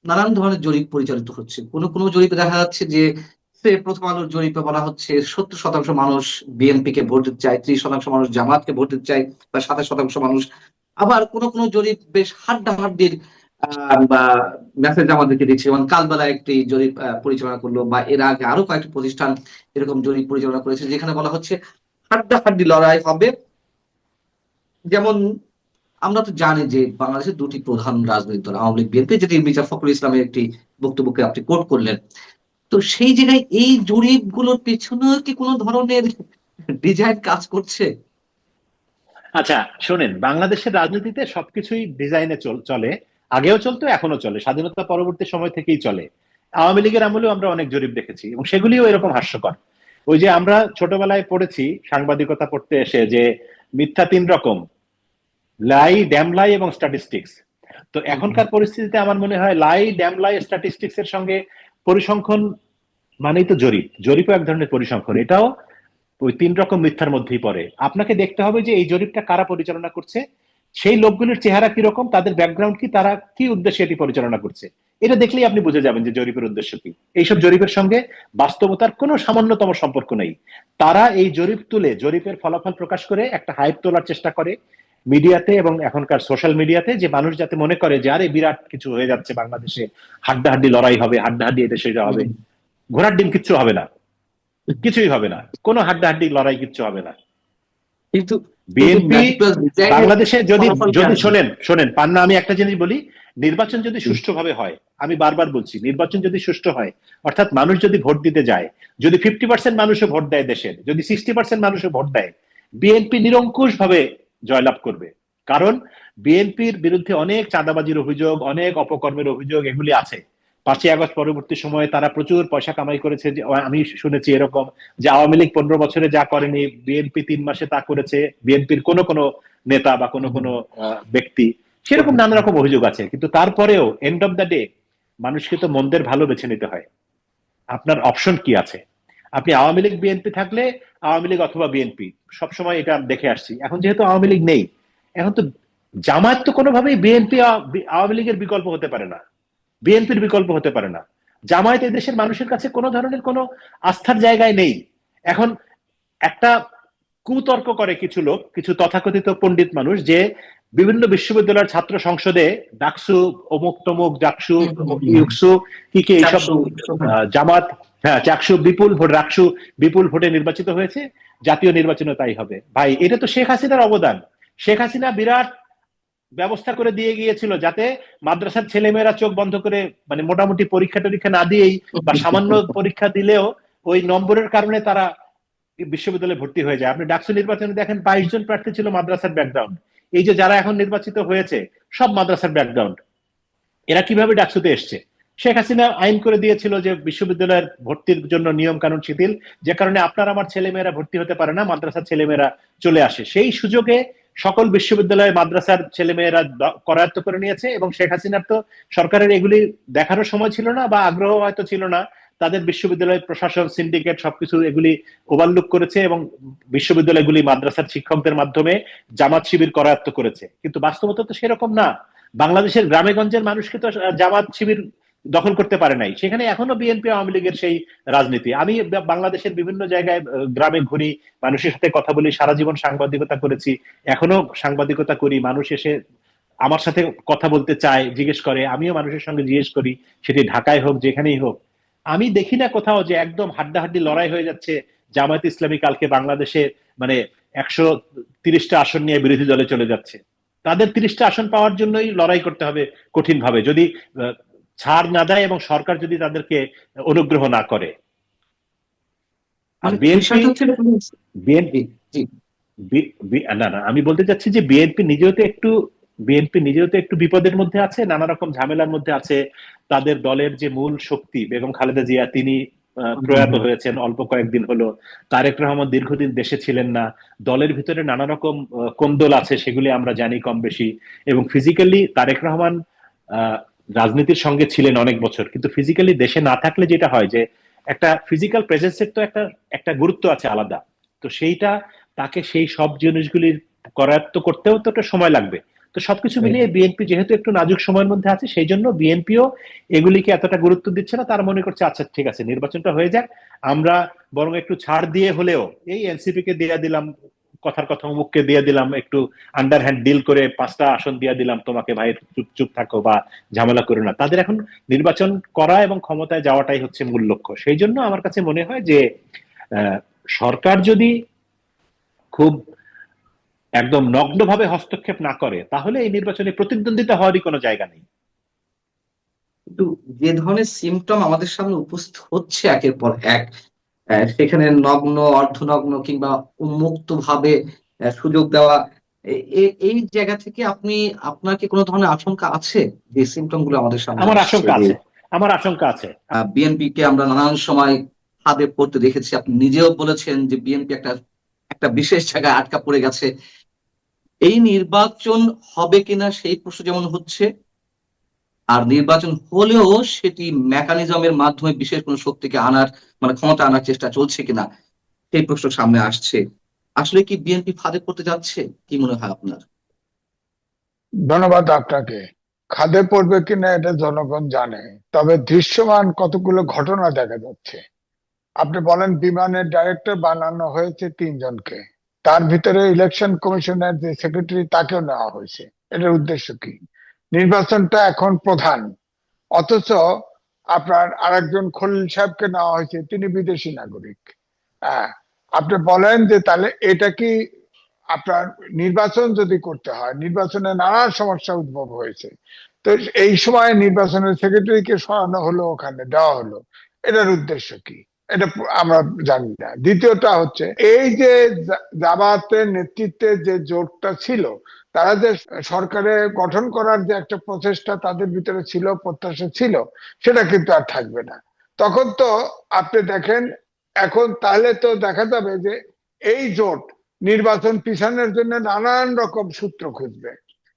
নানান ধরনের জরিপ পরিচালিত হচ্ছে। কোনো কোনো জরিপে দেখা যাচ্ছে যে, প্রথম আলোর জরিপে বলা হচ্ছে 70% মানুষ বিএনপি কে ভোট দিতে চায়, 30% মানুষ জামাতকে ভোট দিতে চায়, বা 27% মানুষ। আবার কোনো কোনো জরিপ বেশ হাড্ডাহাড্ডির বা মেসেজ আমাদেরকে দিচ্ছে, যেমন কালবেলা একটি জরিপ পরিচালনা করলো, বা এর আগে আরো কয়েকটি প্রতিষ্ঠান এরকম জরিপ পরিচালনা করেছে, যেখানে বলা হচ্ছে হাড্ডাহাড্ডি লড়াই হবে। যেমন আমরা তো জানি যে বাংলাদেশের দুটি প্রধান রাজনৈতিক দল আওয়ামী লীগ বিএনপি, যেটি মির্জা ফখরুল ইসলামের একটি বক্তব্যকে আপনি কোট করলেন। তো সেই জায়গায় এই জরিপ গুলোর পেছনে কি কোনো ধরনের ডিজাইন কাজ করছে? আচ্ছা, শোনেন, বাংলাদেশের রাজনীতিতে সবকিছুই ডিজাইনে চলে। আগেও চলতো, এখনো চলে, স্বাধীনতা পরবর্তী সময় থেকেই চলে। আওয়ামী লীগের আমলেও আমরা অনেক জরিপ দেখেছি, এবং সেগুলিও এরকম হাস্যকর। ওই যে আমরা ছোটবেলায় পড়েছি সাংবাদিকতা পড়তে এসে, যে মিথ্যা 3 রকম: লাই, ড্যাম লাই এবং স্ট্যাটিস্টিক্স। তো এখনকার পরিস্থিতিতে আমার মনে হয় লাই, ড্যাম লাই, স্ট্যাটিস্টিক্স এর সঙ্গে পরিসংখ্যান মানেই তো জরিপ, জরিপও এক ধরনের পরিসংখ্যান, এটাও ওই 3 রকম মিথ্যার মধ্যেই পড়ে। আপনাকে দেখতে হবে যে এই জরিপটা কারা পরিচালনা করছে, সেই লোকগুলির চেহারা কিরকম, তাদের ব্যাকগ্রাউন্ড কি, তারা কি উদ্দেশ্যে এটি পরিচালনা করছে। এটা দেখলেই আপনি বুঝে যাবেন যে জরিপের উদ্দেশ্য কি। এইসব জরিপের সঙ্গে বাস্তবতার কোনো সামান্যতম সম্পর্ক নেই। তারা এই জরিপ তুলে, জরিপের ফলাফল প্রকাশ করে একটা হাইপ তোলার চেষ্টা করে মিডিয়াতে, এবং এখনকার সোশ্যাল মিডিয়াতে, যে মানুষ যাতে মনে করে যে আরে বিরাট কিছু হয়ে যাচ্ছে বাংলাদেশে, হাড্ডাহাড্ডি লড়াই হবে, হাড্ডাহাড্ডি এটা সেটা হবে। ঘোড়ার ডিম কিচ্ছু হবে না, কিছুই হবে না, কোনো হাড্ডাহাড্ডি লড়াই কিচ্ছু হবে না। কিন্তু কিন্তু বিএনপি ম্যাটিকুলাস ডিজাইনের বাংলাদেশে যদি ফলাফল কি যদি আসবে? শোনেন শোনেন পান্না, আমি একটা জিনিস বলি, নির্বাচন যদি জি, সুষ্ঠুভাবে হয়, আমি বারবার বলছি নির্বাচন যদি সুষ্ঠু হয়, অর্থাৎ মানুষ যদি ভোট দিতে যায়, যদি 50% মানুষও ভোট দেয়, দেশের যদি 60% মানুষও ভোট দেয়, বিএনপি নিরঙ্কুশ ভাবে জয়লাভ করবে। কারণ বিএনপির বিরুদ্ধে অনেক চাঁদাবাজির অভিযোগ, অনেক অপকর্মের অভিযোগ এগুলি আছে। 5ই আগস্ট পরবর্তী সময়ে তারা প্রচুর পয়সা কামাই করেছে, যে আমি শুনেছি এরকম যে আওয়ামী লীগ 15 বছরে যা করেনি বিএনপি 3 মাসে তা করেছে, বিএনপির কোন কোন নেতা বা কোন কোন ব্যক্তি, সেরকম নানা রকম অভিযোগ আছে। কিন্তু তারপরেও এন্ড অফ দ্য ডে মানুষকে তো মন্দের ভালো বেছে নিতে হয়। আপনার অপশন কি আছে? আপনি আওয়ামী লীগ বিএনপি থাকলে আওয়ামী লীগ অথবা বিএনপি, সবসময় এটা দেখে আসছি। এখন যেহেতু আওয়ামী লীগ নেই, এখন তো জামায়াত তো কোনোভাবেই বিএনপি আওয়ামী লীগের বিকল্প হতে পারে না, বিএনপির বিকল্প হতে পারে না। জামায়াত এই দেশের মানুষের কাছে কোনো ধরনের কোনো আস্থার জায়গায় নেই। এখন একটা কুতর্ক করে কিছু লোক, কিছু তথাকথিত পণ্ডিত মানুষ, যে বিভিন্ন বিশ্ববিদ্যালয়ের ছাত্র সংসদে ডাকসু, অমুক তমুক, ডাকসু, ইউকসু, কি কি এইসব 400 জামাত, হ্যাঁ চাকসু বিপুল ভোট, রাকসু বিপুল ভোটে নির্বাচিত হয়েছে, জাতীয় নির্বাচনে তাই হবে। ভাই এটা তো শেখ হাসিনার অবদান। শেখ হাসিনা বিরাট ব্যবস্থা করে দিয়ে গিয়েছিল যাতে মাদ্রাসার ছেলেমেয়েরা চোখ বন্ধ করে, মানে মোটামুটি পরীক্ষা টরীক্ষা না দিয়েই বা সামান্য পরীক্ষা দিলেও ওই নম্বরের কারণে তারা বিশ্ববিদ্যালয়ে ভর্তি হয়ে যায়। আপনি ডাকসু নির্বাচনে দেখেন 22 জন প্রার্থী ছিল মাদ্রাসার ব্যাকগ্রাউন্ড। এই যে যারা এখন নির্বাচিত হয়েছে সব মাদ্রাসার ব্যাকগ্রাউন্ড। এরা কিভাবে ডাকসুতে এসছে? শেখ হাসিনা আইন করে দিয়েছিল যে বিশ্ববিদ্যালয়ের ভর্তির জন্য নিয়ম কানুন শিথিল, যে কারণে আপনার আমার ছেলেমেয়েরা ভর্তি হতে পারে না, মাদ্রাসার ছেলেমেয়েরা চলে আসে। সেই সুযোগে সকল বিশ্ববিদ্যালয় মাদ্রাসার ছেলেমেয়েরা করায়ত্ত করে নিয়েছে, এবং শেখ হাসিনার তো সরকারের এগুলি দেখারও সময় ছিল না বা আগ্রহ হয়তো ছিল না। তাদের বিশ্ববিদ্যালয় প্রশাসন, সিন্ডিকেট সবকিছু এগুলি ওভারলুক করেছে, এবং বিশ্ববিদ্যালয়গুলি মাদ্রাসার শিক্ষকদের মাধ্যমে জামাত শিবির করায়ত্ত করেছে। কিন্তু বাস্তবতা তো সেরকম না। বাংলাদেশের গ্রামে গঞ্জের মানুষকে তো জামাত শিবির দখল করতে পারে নাই। সেখানে এখনো বিএনপি আওয়ামী লীগের সেই রাজনীতি। আমি বাংলাদেশের বিভিন্ন জায়গায় গ্রামে ঘুরি, মানুষের সাথে কথা বলি, সারা জীবন সাংবাদিকতা করেছি, এখনো সাংবাদিকতা করি। মানুষ এসে আমার সাথে কথা বলতে চায়, জিজ্ঞেস করে, আমিও মানুষের সঙ্গে জিজ্ঞেস করি, সেটি ঢাকায় হোক যেখানেই হোক। আমি দেখি না কোথাও যে একদম হাড্ডাহাড্ডি লড়াই হয়ে যাচ্ছে, জামায়াত ইসলামী কালকে বাংলাদেশে মানে 130টা আসন নিয়ে বিরোধী দলে চলে যাচ্ছে। তাদের 30টা আসন পাওয়ার জন্যই লড়াই করতে হবে কঠিন ভাবে, যদি ছাড় না দেয় এবং সরকার যদি তাদেরকে অনুগ্রহ না করে। আর মানে বিএনপি বিষয়টা হচ্ছে বিএনপি জি, জি, না না, আমি বলতে চাচ্ছি যে বিএনপি নিজেও তো একটু বিপদের মধ্যে আছে, নানা রকম ঝামেলার মধ্যে আছে। তাদের দলের যে মূল শক্তি বেগম খালেদা জিয়া, তিনি প্রয়াত হয়েছেন অল্প কয়েকদিন হলো। তারেক রহমান দীর্ঘদিন দেশে ছিলেন না। দলের ভিতরে নানা রকম কোন্দল আছে, সেগুলি আমরা জানি কম বেশি। এবং ফিজিক্যালি তারেক রহমান আহ, রাজনীতির সঙ্গে ছিলেন অনেক বছর, কিন্তু ফিজিক্যালি দেশে না থাকলে যেটা হয় যে একটা ফিজিক্যাল প্রেজেন্সের তো একটা একটা গুরুত্ব আছে আলাদা। তো সেইটা, তাকে সেই সব জিনিসগুলি করায়ত্ত করতেও তো একটা সময় লাগবে। তো সবকিছু মিলিয়ে বিএনপি যেহেতু একটু নাজুক সময়ের মধ্যে আছে, সেই জন্য বিএনপিও এগুলিকে এতটা গুরুত্ব দিচ্ছে না। তারা মনে করছে আচ্ছা ঠিক আছে, নির্বাচনটা হয়ে যাক, আমরা বরং একটু ছাড় দিয়ে হলেও এই এনসিপি কে দিয়ে দিলাম, কথার কথা অমুককে দিয়ে দিলাম, একটু আন্ডার হ্যান্ড ডিল করে 5টা আসন দিয়ে দিলাম তোমাকে, ভাই চুপ চুপ থাকো বা ঝামেলা করো না। তাদের এখন নির্বাচন করা এবং ক্ষমতায় যাওয়াটাই হচ্ছে মূল লক্ষ্য। সেই জন্য আমার কাছে মনে হয় যে সরকার যদি খুব একদম নগ্নভাবে হস্তক্ষেপ না করে, তাহলে এই নির্বাচনে প্রতিদ্বন্দ্বিতা হওয়ারই কোনো জায়গা নেই। কিন্তু যে ধরনের সিমটম আমাদের সামনে উপস্থিত হচ্ছে একের পর এক, সেখানে নগ্ন, অর্ধনগ্ন কিংবা উন্মুক্ত ভাবে সুযোগ দেওয়া, এই জায়গা থেকে আপনার কি কোনো ধরনের আশঙ্কা আছে যে সিমটম গুলো আমাদের সামনে আমার আসছে? আশঙ্কা যে আছে, আমার আশঙ্কা আছে। বিএনপি কে আমরা নানান সময় ফাঁদে পড়তে দেখেছি, আপনি নিজেও বলেছেন যে বিএনপি একটা একটা বিশেষ জায়গায় আটকা পড়ে গেছে। এই নির্বাচন হবে কিনা সেই প্রশ্ন যেমন হচ্ছে, আর নির্বাচন হলেও সেটি মেকানিজমের মাধ্যমে বিশেষ কোনো শক্তিকে আনার, মানে ক্ষমতা আনার চেষ্টা চলছে কিনা সেই প্রশ্ন সামনে আসছে। আসলে কি বিএনপি ফাঁদে পড়তে যাচ্ছে, কি মনে হয় আপনার? ধন্যবাদ আপনাকে। খাদে পড়বে কিনা এটা জনগণ জানে, তবে দৃশ্যমান কতগুলো ঘটনা দেখা যাচ্ছে। আপনি বলেন বিমানের ডাইরেক্টর বানানো হয়েছে 3 জনকে, তার ভিতরে ইলেকশন কমিশনের যে সেক্রেটারি তাকেও নেওয়া হয়েছে। এটার উদ্দেশ্য কি? নির্বাচনটা এখন প্রধান, অথচ আপনার আরেকজন খলিল সাহেবকে নেওয়া হয়েছে, তিনি বিদেশি নাগরিক। হ্যাঁ, আপনি বলেন যে তাহলে এটা কি আপনার নির্বাচন যদি করতে হয়, নির্বাচনে নানান সমস্যা উদ্ভব হয়েছে। তো এই সময় নির্বাচনের সেক্রেটারিকে সরানো হলো, ওখানে দেওয়া হলো, এটার উদ্দেশ্য কি এটা আমরা জানি না। দ্বিতীয়টা হচ্ছে এই যে জামাতের নেতৃত্বে যে জোটটা ছিল, তারা যে সরকারে গঠন করার যে একটা প্রচেষ্টা তাদের ভিতরে ছিল, প্রত্যাশা ছিল, সেটা কিন্তু আর থাকবে না। তখন তো আপনি দেখেন, এখন তাহলে তো দেখা যাবে যে এই জোট নির্বাচন পিছানোর জন্য নানান রকম সূত্র খুঁজবে।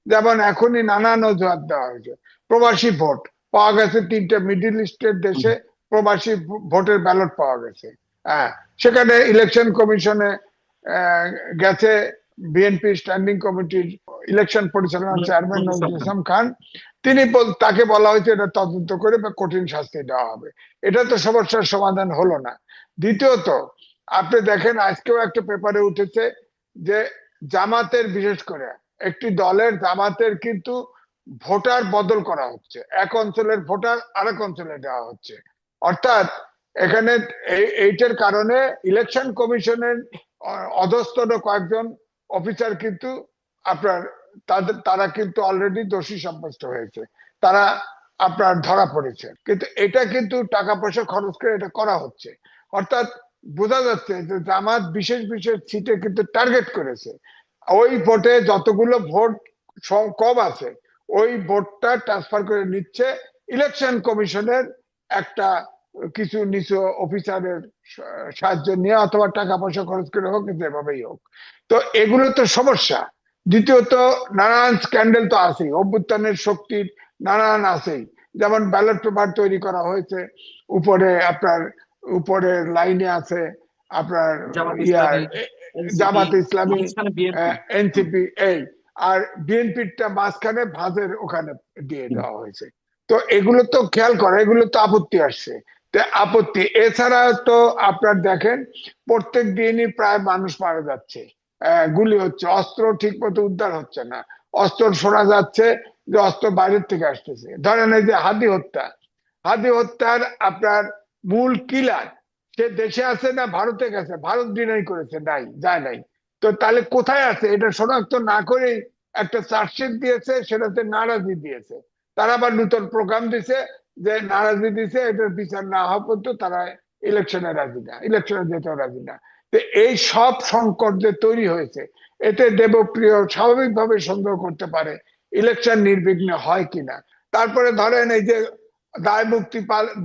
যেমন এখনই নানান অজুহাত দেওয়া হয়েছে। প্রবাসী ভোট পাওয়া গেছে, 3টে মিডল ইস্টের দেশে প্রবাসী ভোটের ব্যালট পাওয়া গেছে। হ্যাঁ, সেখানে ইলেকশন কমিশনে গেছে বিএনপি স্ট্যান্ডিং কমিটির ইলেকশন পরিচালনার চেয়ারম্যান নজরুল ইসলাম খান। তাকে বলা হয়েছে এটা তদন্ত করে বা কঠিন শাস্তি দেওয়া হবে। এটা তো সমস্যার সমাধান হলো না। দ্বিতীয়ত, আপনি দেখেন আজকেও একটা পেপারে উঠেছে যে জামাতের, বিশেষ করে একটি দলের জামাতের কিন্তু ভোটার বদল করা হচ্ছে, এক অঞ্চলের ভোটার আরেক অঞ্চলে দেওয়া হচ্ছে। অর্থাৎ এখানে এইটার কারণে ইলেকশন কমিশনের অধস্তন কয়েকজন অফিসার কিন্তু আপনার তারা কিন্তু অলরেডি দোষী সাব্যস্ত হয়েছে, তারা আপনার ধরা পড়েছে। কিন্তু এটা কিন্তু টাকা পয়সা খরচ করে এটা করা হচ্ছে। অর্থাৎ বোঝা যাচ্ছে যে জামাত বিশেষ বিশেষ সিটে কিন্তু টার্গেট করেছে। ওই ভোটে যতগুলো ভোট কম আছে, ওই ভোটটা ট্রান্সফার করে নিচ্ছে ইলেকশন কমিশনের একটা কিছু নিচু অফিসারের সাহায্য নিয়ে, অথবা টাকা পয়সা খরচ করে হোক, যেভাবেই হোক। তো এগুলো তো সমস্যা। দ্বিতীয়ত, নানান স্ক্যান্ডেল তো আছেই, অভ্যুত্থানের শক্তির নানান আছেই। যেমন ব্যালট পেপার তৈরি করা হয়েছে, উপরে আপনার উপরের লাইনে আছে আপনার জামাত ইসলামী, এনসিপি, এই আর বিএনপিটা মাঝখানে ভাঁজের ওখানে দিয়ে দেওয়া হয়েছে। তো এগুলো তো খেয়াল করা, এগুলো তো আপত্তি আসছে। আপত্তি এছাড়া তো আপনার দেখেন প্রত্যেক দিনই প্রায় মানুষ মারা যাচ্ছে, গুলি হচ্ছে, অস্ত্র ঠিক মতো উদ্ধার হচ্ছে না, অস্ত্র শোনা যাচ্ছে যে অস্ত্র বাইরের থেকে আসতেছে। ধরেন এই যে হাদি হত্যার আপনার মূল কিলার সে দেশে আছে না ভারতে গেছে, ভারত ডিনাই করেছে নাই, যায় নাই। তো তাহলে কোথায় আছে এটা শনাক্ত না করেই একটা চার্জশিট দিয়েছে, সেটাতে নারাজি দিয়েছে। তারা আবার নতুন প্রোগ্রাম দিছে যে নারাজি দিছে, এটার বিচার না হওয়া পর্যন্ত তারা ইলেকশনে রাজি না, ইলেকশনে যেতেও রাজি না। তো এই সব সংকট যে তৈরি হয়েছে, এতে দেবপ্রিয় স্বাভাবিকভাবে সন্দেহ করতে পারে ইলেকশন নির্বিঘ্নে হয় কিনা। তারপরে ধরেন এই যে দায় মুক্তি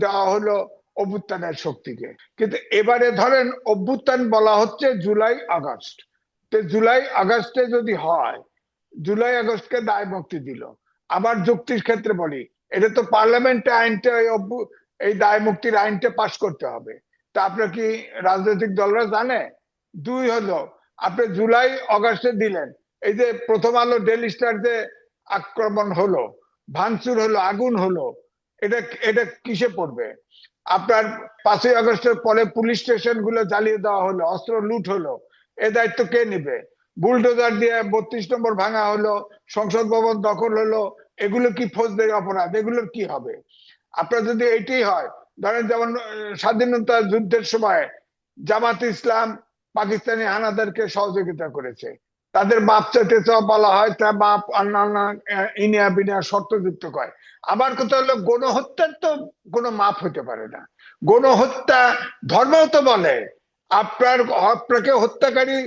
দেওয়া হলো অভ্যুত্থানের শক্তিকে, কিন্তু এবারে ধরেন অভ্যুত্থান বলা হচ্ছে জুলাই আগস্ট। তো জুলাই আগস্টে যদি হয়, জুলাই আগস্টকে দায় মুক্তি দিল। আবার যুক্তির ক্ষেত্রে বলি, এটা তো পার্লামেন্টে আইনটা এই দায় মুক্তির আইনটা পাশ করতে হবে। তা আপনার কি রাজনৈতিক দলরা জানে? দুই হলো, আপনি জুলাই অগাস্টে দিলেন, এই যে প্রথম আলো ডেইলি স্টার যে আক্রমণ হলো, ভাঙচুর হলো, আগুন হলো, এটা এটা কিসে পড়বে? আপনার 5ই আগস্টের পরে পুলিশ স্টেশন গুলো জ্বালিয়ে দেওয়া হলো, অস্ত্র লুট হলো, এ দায়িত্ব কে নিবে? বুলডোজার দিয়ে 32 নম্বর ভাঙা হলো, সংসদ ভবন দখল হলো, এগুলো কি ফৌজদারি অপরাধ? এগুলোর কি হবে? আপনার যদি এটাই হয়, ধরেন যেমন স্বাধীনতা যুদ্ধের সময় জামাত ইসলাম পাকিস্তানি হানাদারকে সহযোগিতা করেছে, তাদের মাপ চাইতে বলা হয়, তা মাপ অন্যান্য ইনিয়া বিনিয়া শর্তযুক্ত করে। আমার কথা হলো গণহত্যার তো কোনো মাপ হতে পারে না। গণহত্যা ধর্ম তো বলে আপনাকে হত্যাকারী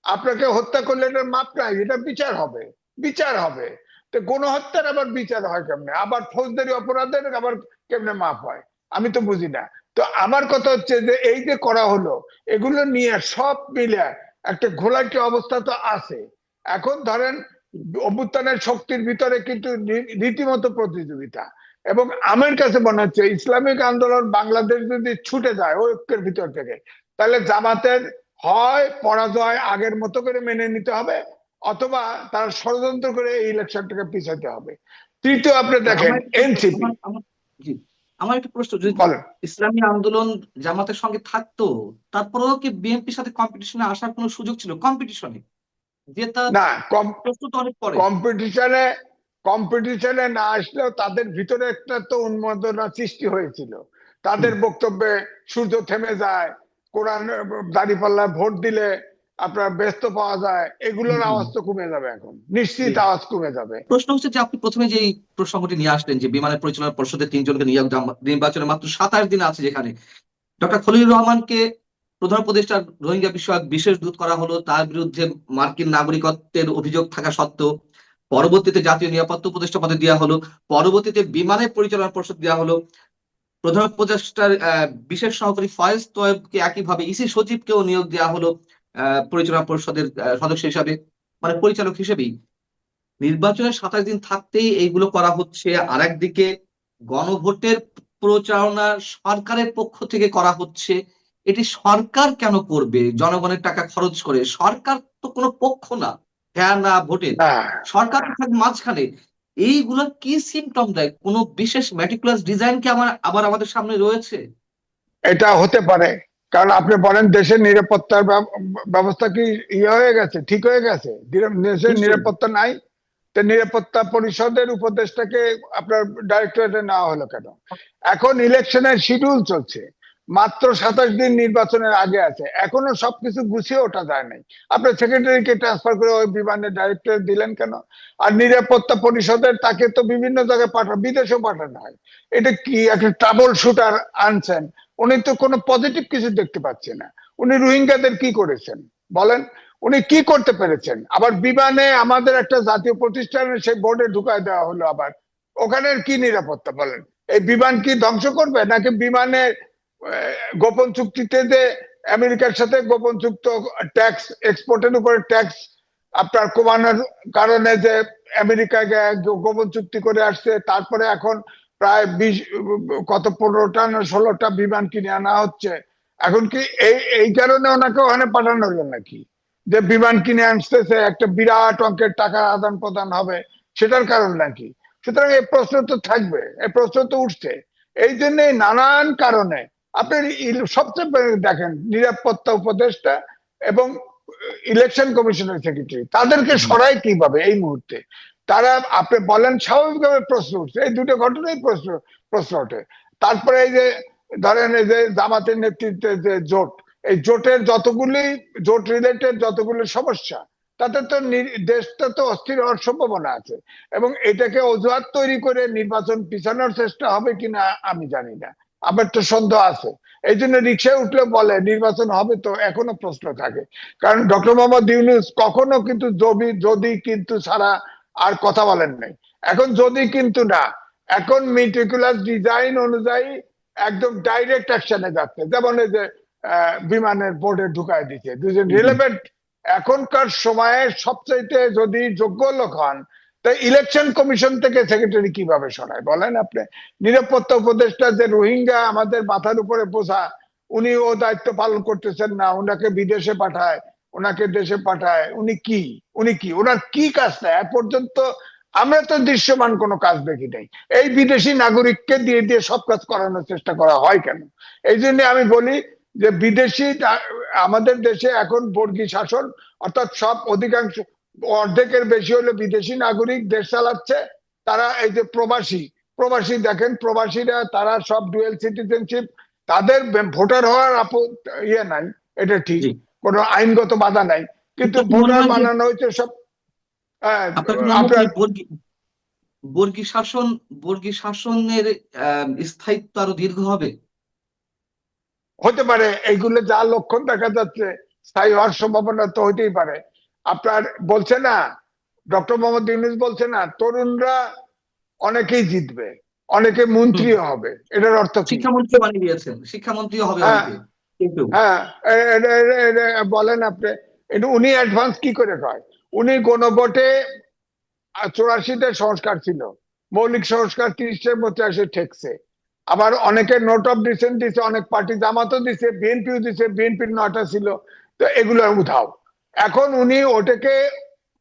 আপনাকে হত্যা করলে এটার মাপ নাই, এটা বিচার হবে, বিচার হবে। তো গণহত্যার আবার বিচার হয় কেমনে? আবার ফৌজদারি অপরাধের আবার কেমনে মাপ হয়? আমি তো বুঝি না। তো আমার কথা হচ্ছে যে এই যে করা হলো, এগুলো নিয়ে সব মিলে একটা ঘোলাটে অবস্থা তো আছে। এখন ধরেন অভ্যুত্থানের শক্তির ভিতরে কিন্তু রীতিমতো প্রতিযোগিতা, এবং আমার কাছে মনে হচ্ছে ইসলামিক আন্দোলন বাংলাদেশ যদি ছুটে যায় ঐক্যের ভিতর থেকে, তাহলে জামাতের হয় পরাজয় আগের মতো করে মেনে নিতে হবে, অথবা তারা ষড়যন্ত্র করে এই ইলেকশনটাকে পিছাতে হবে। তৃতীয়, আপনি দেখেন এনসিপি। আমার একটা প্রশ্ন, যদি ইসলামী আন্দোলন জামাতের সঙ্গে থাকতো, তারপরেও কি বিএনপির সাথে কম্পিটিশনে আসার কোনো সুযোগ ছিল? কম্পিটিশনে না, কম্পিটিশনে না আসলেও তাদের ভিতরে একটা তো উন্মাদনা সৃষ্টি হয়েছিল। তাদের বক্তব্যে সূর্য থেমে যায়, কোরআন দাঁড়িপাল্লায় ভোট দিলে আপনার ব্যস্ত পাওয়া যায়, এগুলোর হুম। আওয়াজ তো কমে যাবে, এখন নিশ্চিত জি। আওয়াজ কমে যাবে। প্রশ্ন হচ্ছে যে আপনি প্রথমে যে এই প্রসঙ্গটি নিয়ে আসলেন যে বিমানের পরিচালনা পর্ষদের 3 জনকে নিয়োগ দেওয়া, নির্বাচনে মাত্র 27 দিন আছে, যেখানে ডক্টর খলিলুর রহমানকে প্রধান উপদেষ্টার রোহিঙ্গা বিষয়ক বিশেষ দূত করা হলো, তার বিরুদ্ধে মার্কিন নাগরিকত্বের অভিযোগ থাকা সত্ত্বেও পরবর্তীতে জাতীয় নিরাপত্তা উপদেষ্টা পদে দেওয়া হলো, পরবর্তীতে বিমানের পরিচালনা পর্ষদ দেওয়া হলো, প্রধান উপদেষ্টার বিশেষ সহকারী ফয়েজ তোয়েবকে একইভাবে ইসি সচিবকেও নিয়োগ দেওয়া হলো পরিচালনা পরিষদের সদস্য হিসাবে, মানে পরিচালক হিসেবেই। নির্বাচনের 27 দিন থাকতেই এইগুলো করা হচ্ছে। আর একদিকে গণভোটের প্রচারণা সরকারের পক্ষ থেকে করা হচ্ছে। এটি সরকার কেন করবে জনগণের টাকা খরচ করে? সরকার তো কোনো পক্ষ না, হ্যাঁ না ভোটের, না, সরকার তো থাকবে মাঝখানে। এইগুলো কি সিমটম দেয়? কোনো বিশেষ মেটিকুলাস ডিজাইন কি আবার আমাদের সামনে রয়েছে? এটা হতে পারে, কারণ আপনি বলেন দেশের নিরাপত্তার ব্যবস্থা কি ইয়ে হয়ে গেছে, ঠিক হয়ে গেছে, দেশের নিশ্চয়ই। নিরাপত্তা নাই। তো নিরাপত্তা পরিষদের উপদেষ্টাকে আপনার ডাইরেক্টরেটে নেওয়া হলো কেন? এখন ইলেকশনের শিডিউল চলছে, মাত্র 27 দিন নির্বাচনের আগে আছে, এখনো সবকিছু গুছিয়ে ওঠা যায় নাই। আপনার সেক্রেটারিকে ট্রান্সফার করে ওই বিমানের ডাইরেক্টর দিলেন কেন? আর নিরাপত্তা পরিষদের তাকে তো বিভিন্ন জায়গায় বিদেশেও পাঠানো হয়। এটা কি একটা ট্রাবল শুটার আনছেন? উনি তো কোনো পজিটিভ কিছু দেখতে পাচ্ছে না। উনি রোহিঙ্গাদের কি করেছেন বলেন? উনি কি করতে পেরেছেন? আবার বিমানে আমাদের একটা জাতীয় প্রতিষ্ঠানের সেই বোর্ডে ঢুকায় দেওয়া হলো, আবার ওখানের কি নিরাপত্তা বলেন? এই বিমান কি ধ্বংস করবে, নাকি বিমানে গোপন চুক্তিতে যে আমেরিকার সাথে গোপন চুক্ত ট্যাক্স, এক্সপোর্টের উপরে ট্যাক্স আপনার কমানোর কারণে যে আমেরিকাকে গোপন চুক্তি করে আসছে, তারপরে এখন প্রায় 20 কত 15টা না 16টা বিমান কিনে আনা হচ্ছে। এখন কি এই কারণে ওনাকে ওখানে পাঠানো হলো নাকি, যে বিমান কিনে আনতেছে একটা বিরাট অঙ্কের টাকা আদান প্রদান হবে, সেটার কারণ নাকি? সুতরাং এই প্রশ্ন তো থাকবে, এই প্রশ্ন তো উঠছে। এই জন্য নানান কারণে আপনি সবচেয়ে দেখেন নিরাপত্তা উপদেষ্টা এবং ইলেকশন কমিশনের সেক্রেটারি, তাদেরকে সরাই কিভাবে এই মুহূর্তে? তারা আপনি বলেন স্বাভাবিকভাবে প্রশ্ন উঠছে, এই দুটো ঘটনাই প্রশ্ন ওঠে। তারপরে এই যে ধরেন এই যে জামাতের নেতৃত্বে যে জোট, এই জোটের যতগুলি জোট রিলেটেড যতগুলি সমস্যা, তাতে তো দেশটা তো অস্থির হওয়ার সম্ভাবনা আছে, এবং এটাকে অজুহাত তৈরি করে নির্বাচন পিছানোর চেষ্টা হবে কিনা আমি জানি না, আমার তো সন্দেহ আছে। এই জন্য রিক্সায় উঠলে বলে নির্বাচন হবে, তো এখনো প্রশ্ন থাকে। কারণ ডক্টর মোহাম্মদ ইউনূস কখনো কিন্তু যদি কিন্তু ছাড়া আর কথা বলেন নাই। এখন যদি কিন্তু না, এখন মেটিকুলাস ডিজাইন অনুযায়ী একদম ডাইরেক্ট অ্যাকশনে যাচ্ছে, যেমন এই যে বিমানের বোর্ডে ঢুকায় দিচ্ছে দুজন রিলেভেন্ট এখনকার সময়ে সবচাইতে যদি যোগ্য লোক হন, তাই ইলেকশন কমিশন থেকে সেক্রেটারি কিভাবে সরায় বলেন আপনি? নিরাপত্তা উপদেষ্টা যে রোহিঙ্গা আমাদের মাথার উপরে বোঝা, উনি ও দায়িত্ব পালন করতেছেন না, ওনাকে বিদেশে পাঠায়, ওনাকে দেশে পাঠায়। উনি কি ওনার কি কাজটা এ পর্যন্ত আমরা তো দৃশ্যমান কোনো কাজ দেখি নাই। এই বিদেশি নাগরিককে দিয়ে দিয়ে সব কাজ করানোর চেষ্টা করা হয় কেন? এই জন্য আমি বলি যে বিদেশি আমাদের দেশে এখন বর্গী শাসন, অর্থাৎ সব অধিকাংশ অর্ধেকের বেশি হলো বিদেশি নাগরিক দেশ চালাচ্ছে। তারা এই যে প্রবাসী দেখেন, প্রবাসীরা তারা সব ডুয়েল সিটিজেনশিপ, তাদের ভোটার হওয়ার ইয়ে নাই, এটা ঠিক, জি। কোনো আইনগত বাধা নাই, কিন্তু আপনার কি মনে ভোটার হয় যে বানানো হয়েছে সব আপনার কি মনে হয় যে আপনার। এই বর্গী শাসনের স্থায়িত্ব আরো দীর্ঘ হবে? হতে পারে, এইগুলো যা লক্ষণ দেখা যাচ্ছে স্থায়ী হওয়ার সম্ভাবনা তো হইতেই পারে। আপনার বলছে না, ডক্টর মোহাম্মদ ইউনূস বলছে না, তরুণরা অনেকেই জিতবে, অনেকে মন্ত্রীও হবে, এটার অর্থ কি? শিক্ষামন্ত্রী বানিয়ে দিয়েছেন, শিক্ষামন্ত্রীও হবে হ্যাঁ, অনেকে। কিন্তু হ্যাঁ, বলেন আপনি, এটা উনি অ্যাডভান্স কি করে কয়? উনি গণভোটে 84তে সংস্কার ছিল, মৌলিক সংস্কার 30টার মধ্যে এসে ঠেকছে। আবার অনেকে নোট অফ ডিসেন্ট দিছে, অনেক পার্টি, জামাতও দিছে, বিএনপিও দিছে, বিএনপির 9টা ছিল, তো এগুলো উঠাও। এখন উনি ওটাকে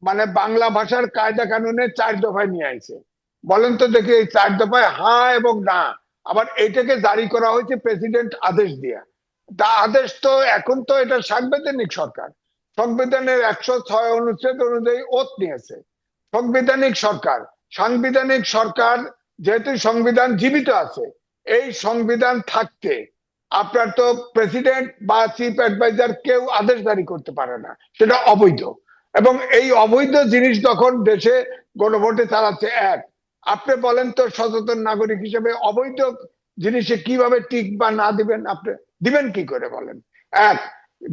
মানে বাংলা ভাষার কায়দা কানুনে 4 দফায় নিয়ে আইছে। বলেন তো দেখি এই 4 দফায় হ্যাঁ এবং না, আবার এইটাকে জারি করা হয়েছে প্রেসিডেন্ট আদেশ দিয়া। তা আদেশ তো এখন তো এটা সাংবিধানিক সরকার, সংবিধানের 106 অনুচ্ছেদ অনুযায়ী ওত নিয়েছে। সাংবিধানিক সরকার যেহেতু সংবিধান জীবিত আছে, এই সংবিধান থাকতে আপনার তো প্রেসিডেন্ট বা চিফ অ্যাডভাইজার কেউ আদেশ জারি করতে পারে না, সেটা অবৈধ। এবং এই অবৈধ জিনিস যখন দেশে গণভোটে চালাচ্ছে এক, আপনি বলেন তো সচেতন নাগরিক হিসেবে অবৈধ জিনিসে কিভাবে টিক বা না দিবেন? আপনি দিবেন কি করে বলেন? এক,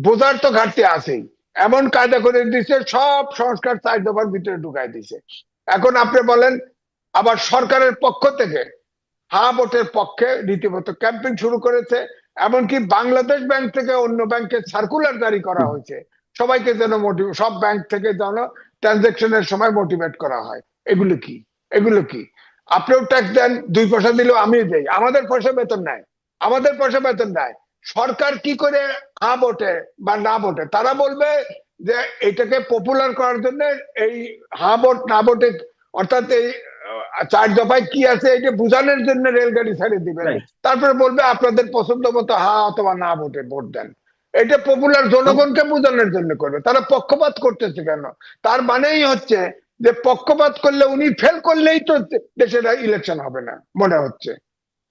বোঝার তো ঘাটতি আছেই। এমন কায়দা করে দিচ্ছে, সব সংস্কার 4 দফার ভিতরে ঢুকাই দিছে। এখন আপনি বলেন, আবার সরকারের পক্ষ থেকে হ্যাঁ ভোটের পক্ষে রীতিমতো ক্যাম্পেইন শুরু করেছে। এমনকি বাংলাদেশ ব্যাংক থেকে অন্য ব্যাংকে সার্কুলার জারি করা হয়েছে, সবাইকে যেন সব ব্যাংক থেকে যেন ট্রানজেকশনের সময় মোটিভেট করা হয়। এগুলো কি? এগুলো কি? আপনিও ট্যাক্স দেন, 2 পয়সা দিলেও আমিও দেই, আমাদের পয়সা বেতন নেয়, আমাদের পয়সা বেতন নেয়। সরকার কি করে হ্যাঁ ভোটে বা না ভোটে? তারা বলবে যে এটাকে পপুলার করার জন্য এই হ্যাঁ ভোট না ভোটে, অর্থাৎ এই 4 দফায় কি আছে এটা বোঝানোর জন্য রেলগাড়ি ছাড়িয়ে দিবেন, রাইট। তারপরে বলবে আপনাদের পছন্দ মতো হ্যাঁ অথবা না ভোটে ভোট দেন। এটা পপুলার জনগণকে বোঝানোর জন্য করবে। তারা পক্ষপাত করতেছে কেন? তার মানেই হচ্ছে যে পক্ষপাত করলে, উনি ফেল করলেই তো দেশের ইলেকশন হবে না মনে হচ্ছে।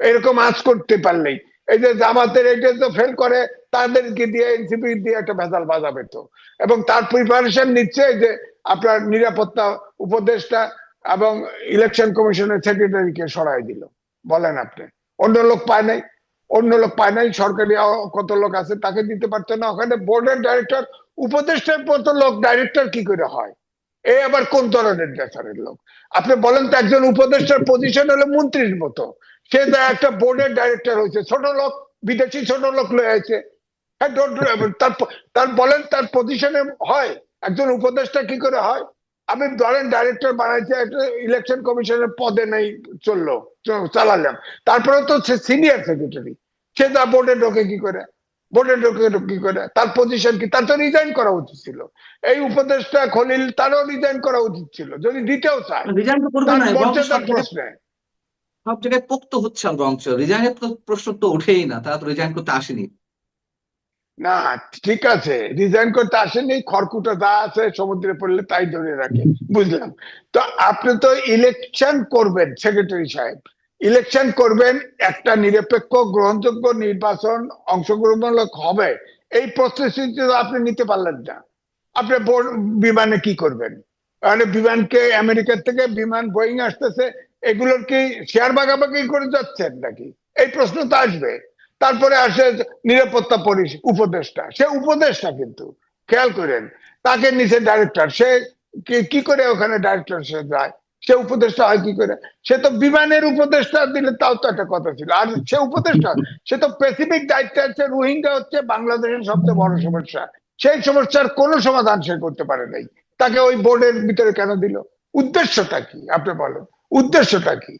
এরকম আজ করতে পারলেই, এই যে জামাতের এটা তো ফেল করে, তাদেরকে দিয়ে এনসিপি দিয়ে একটা ভেজাল বাজাবে তো। এবং তার প্রিপারেশন নিচ্ছে এই যে আপনার নিরাপত্তা উপদেষ্টা এবং ইলেকশন কমিশনের সেক্রেটারিকে সরাই দিল। বলেন আপনি, অন্য লোক পায় নাই? অন্য লোক পায় নাই? সরকারি কত লোক আছে তাকে দিতে পারতো না? ওখানে বোর্ডের ডাইরেক্টর, উপদেষ্টার মতো লোক ডাইরেক্টর কি করে হয়? এই আবার কোন ধরনের নেচারের লোক? আপনি বলেন তো, একজন উপদেষ্টার পজিশন হলো মন্ত্রীর মতো, সে একটা বোর্ডের ডাইরেক্টর হয়েছে, ছোট লোক, বিদেশি ছোট লোক লয়ে আছে। হ্যাঁ, তার বলেন তার পজিশনে হয়? একজন উপদেষ্টা কি করে হয়? আমি ধরেন ডাইরেক্টর বানাইছে, একটা ইলেকশন কমিশনের পদে নেই, চললো, চালালাম, তারপরে তো সে সিনিয়র সেক্রেটারি, সে তার বোর্ডে ঢোকে কি করে? বোর্ডে ঢোকে কি করে? তার পজিশন কি? তার তো রিজাইন করা উচিত ছিল। এই উপদেষ্টা খলিল, তারও রিজাইন করা উচিত ছিল যদি দিতেও চায়। রিজাইন তো করবে তার না, বরঞ্চ মর্যাদার প্রশ্নে সব জায়গায় পোক্ত হচ্ছে, বরঞ্চ রিজাইনের তো প্রশ্ন তো উঠেই না, তারা তো রিজাইন করতে আসেনি। না, ঠিক আছে, রিজাইন করতে আসেনি, খড়কুটো যা আছে সমুদ্রে পড়লে তাই ধরে রাখে, বুঝলাম। তো আপনি তো ইলেকশন করবেন সেক্রেটারি সাহেব, ইলেকশন করবেন, একটা নিরপেক্ষ গ্রহণযোগ্য নির্বাচন অংশগ্রহণমূলক হবে, এই প্রস্তুতি তো আপনি নিতে পারলেন না। আপনি বিমানে কি করবেন? মানে বিমানকে, আমেরিকার থেকে বিমান বোয়িং আসতেছে, এগুলোর কি শেয়ার ভাগাভাগি করে যাচ্ছেন নাকি? এই প্রশ্ন তো আসবে। তারপরে আসে নিরাপত্তা উপদেষ্টা, সে উপদেষ্টা কিন্তু খেয়াল করেন, তাকে নিচে ডাইরেক্টর, সে কি করে ওখানে ডাইরেক্টর সে যায়? সে উপদেষ্টা হয় কি করে? সে তো বিমানের উপদেষ্টা দিলে তাও তো একটা কথা ছিল। আর সে উপদেষ্টা, সে তো স্পেসিফিক দায়িত্ব আছে, রোহিঙ্গা হচ্ছে বাংলাদেশের সবচেয়ে বড় সমস্যা, সেই সমস্যার কোনো সমাধান সে করতে পারে নাই, তাকে ওই বোর্ডের ভিতরে কেন দিল? উদ্দেশ্যটা কি আপনি বলেন? উদ্দেশ্যটা কি?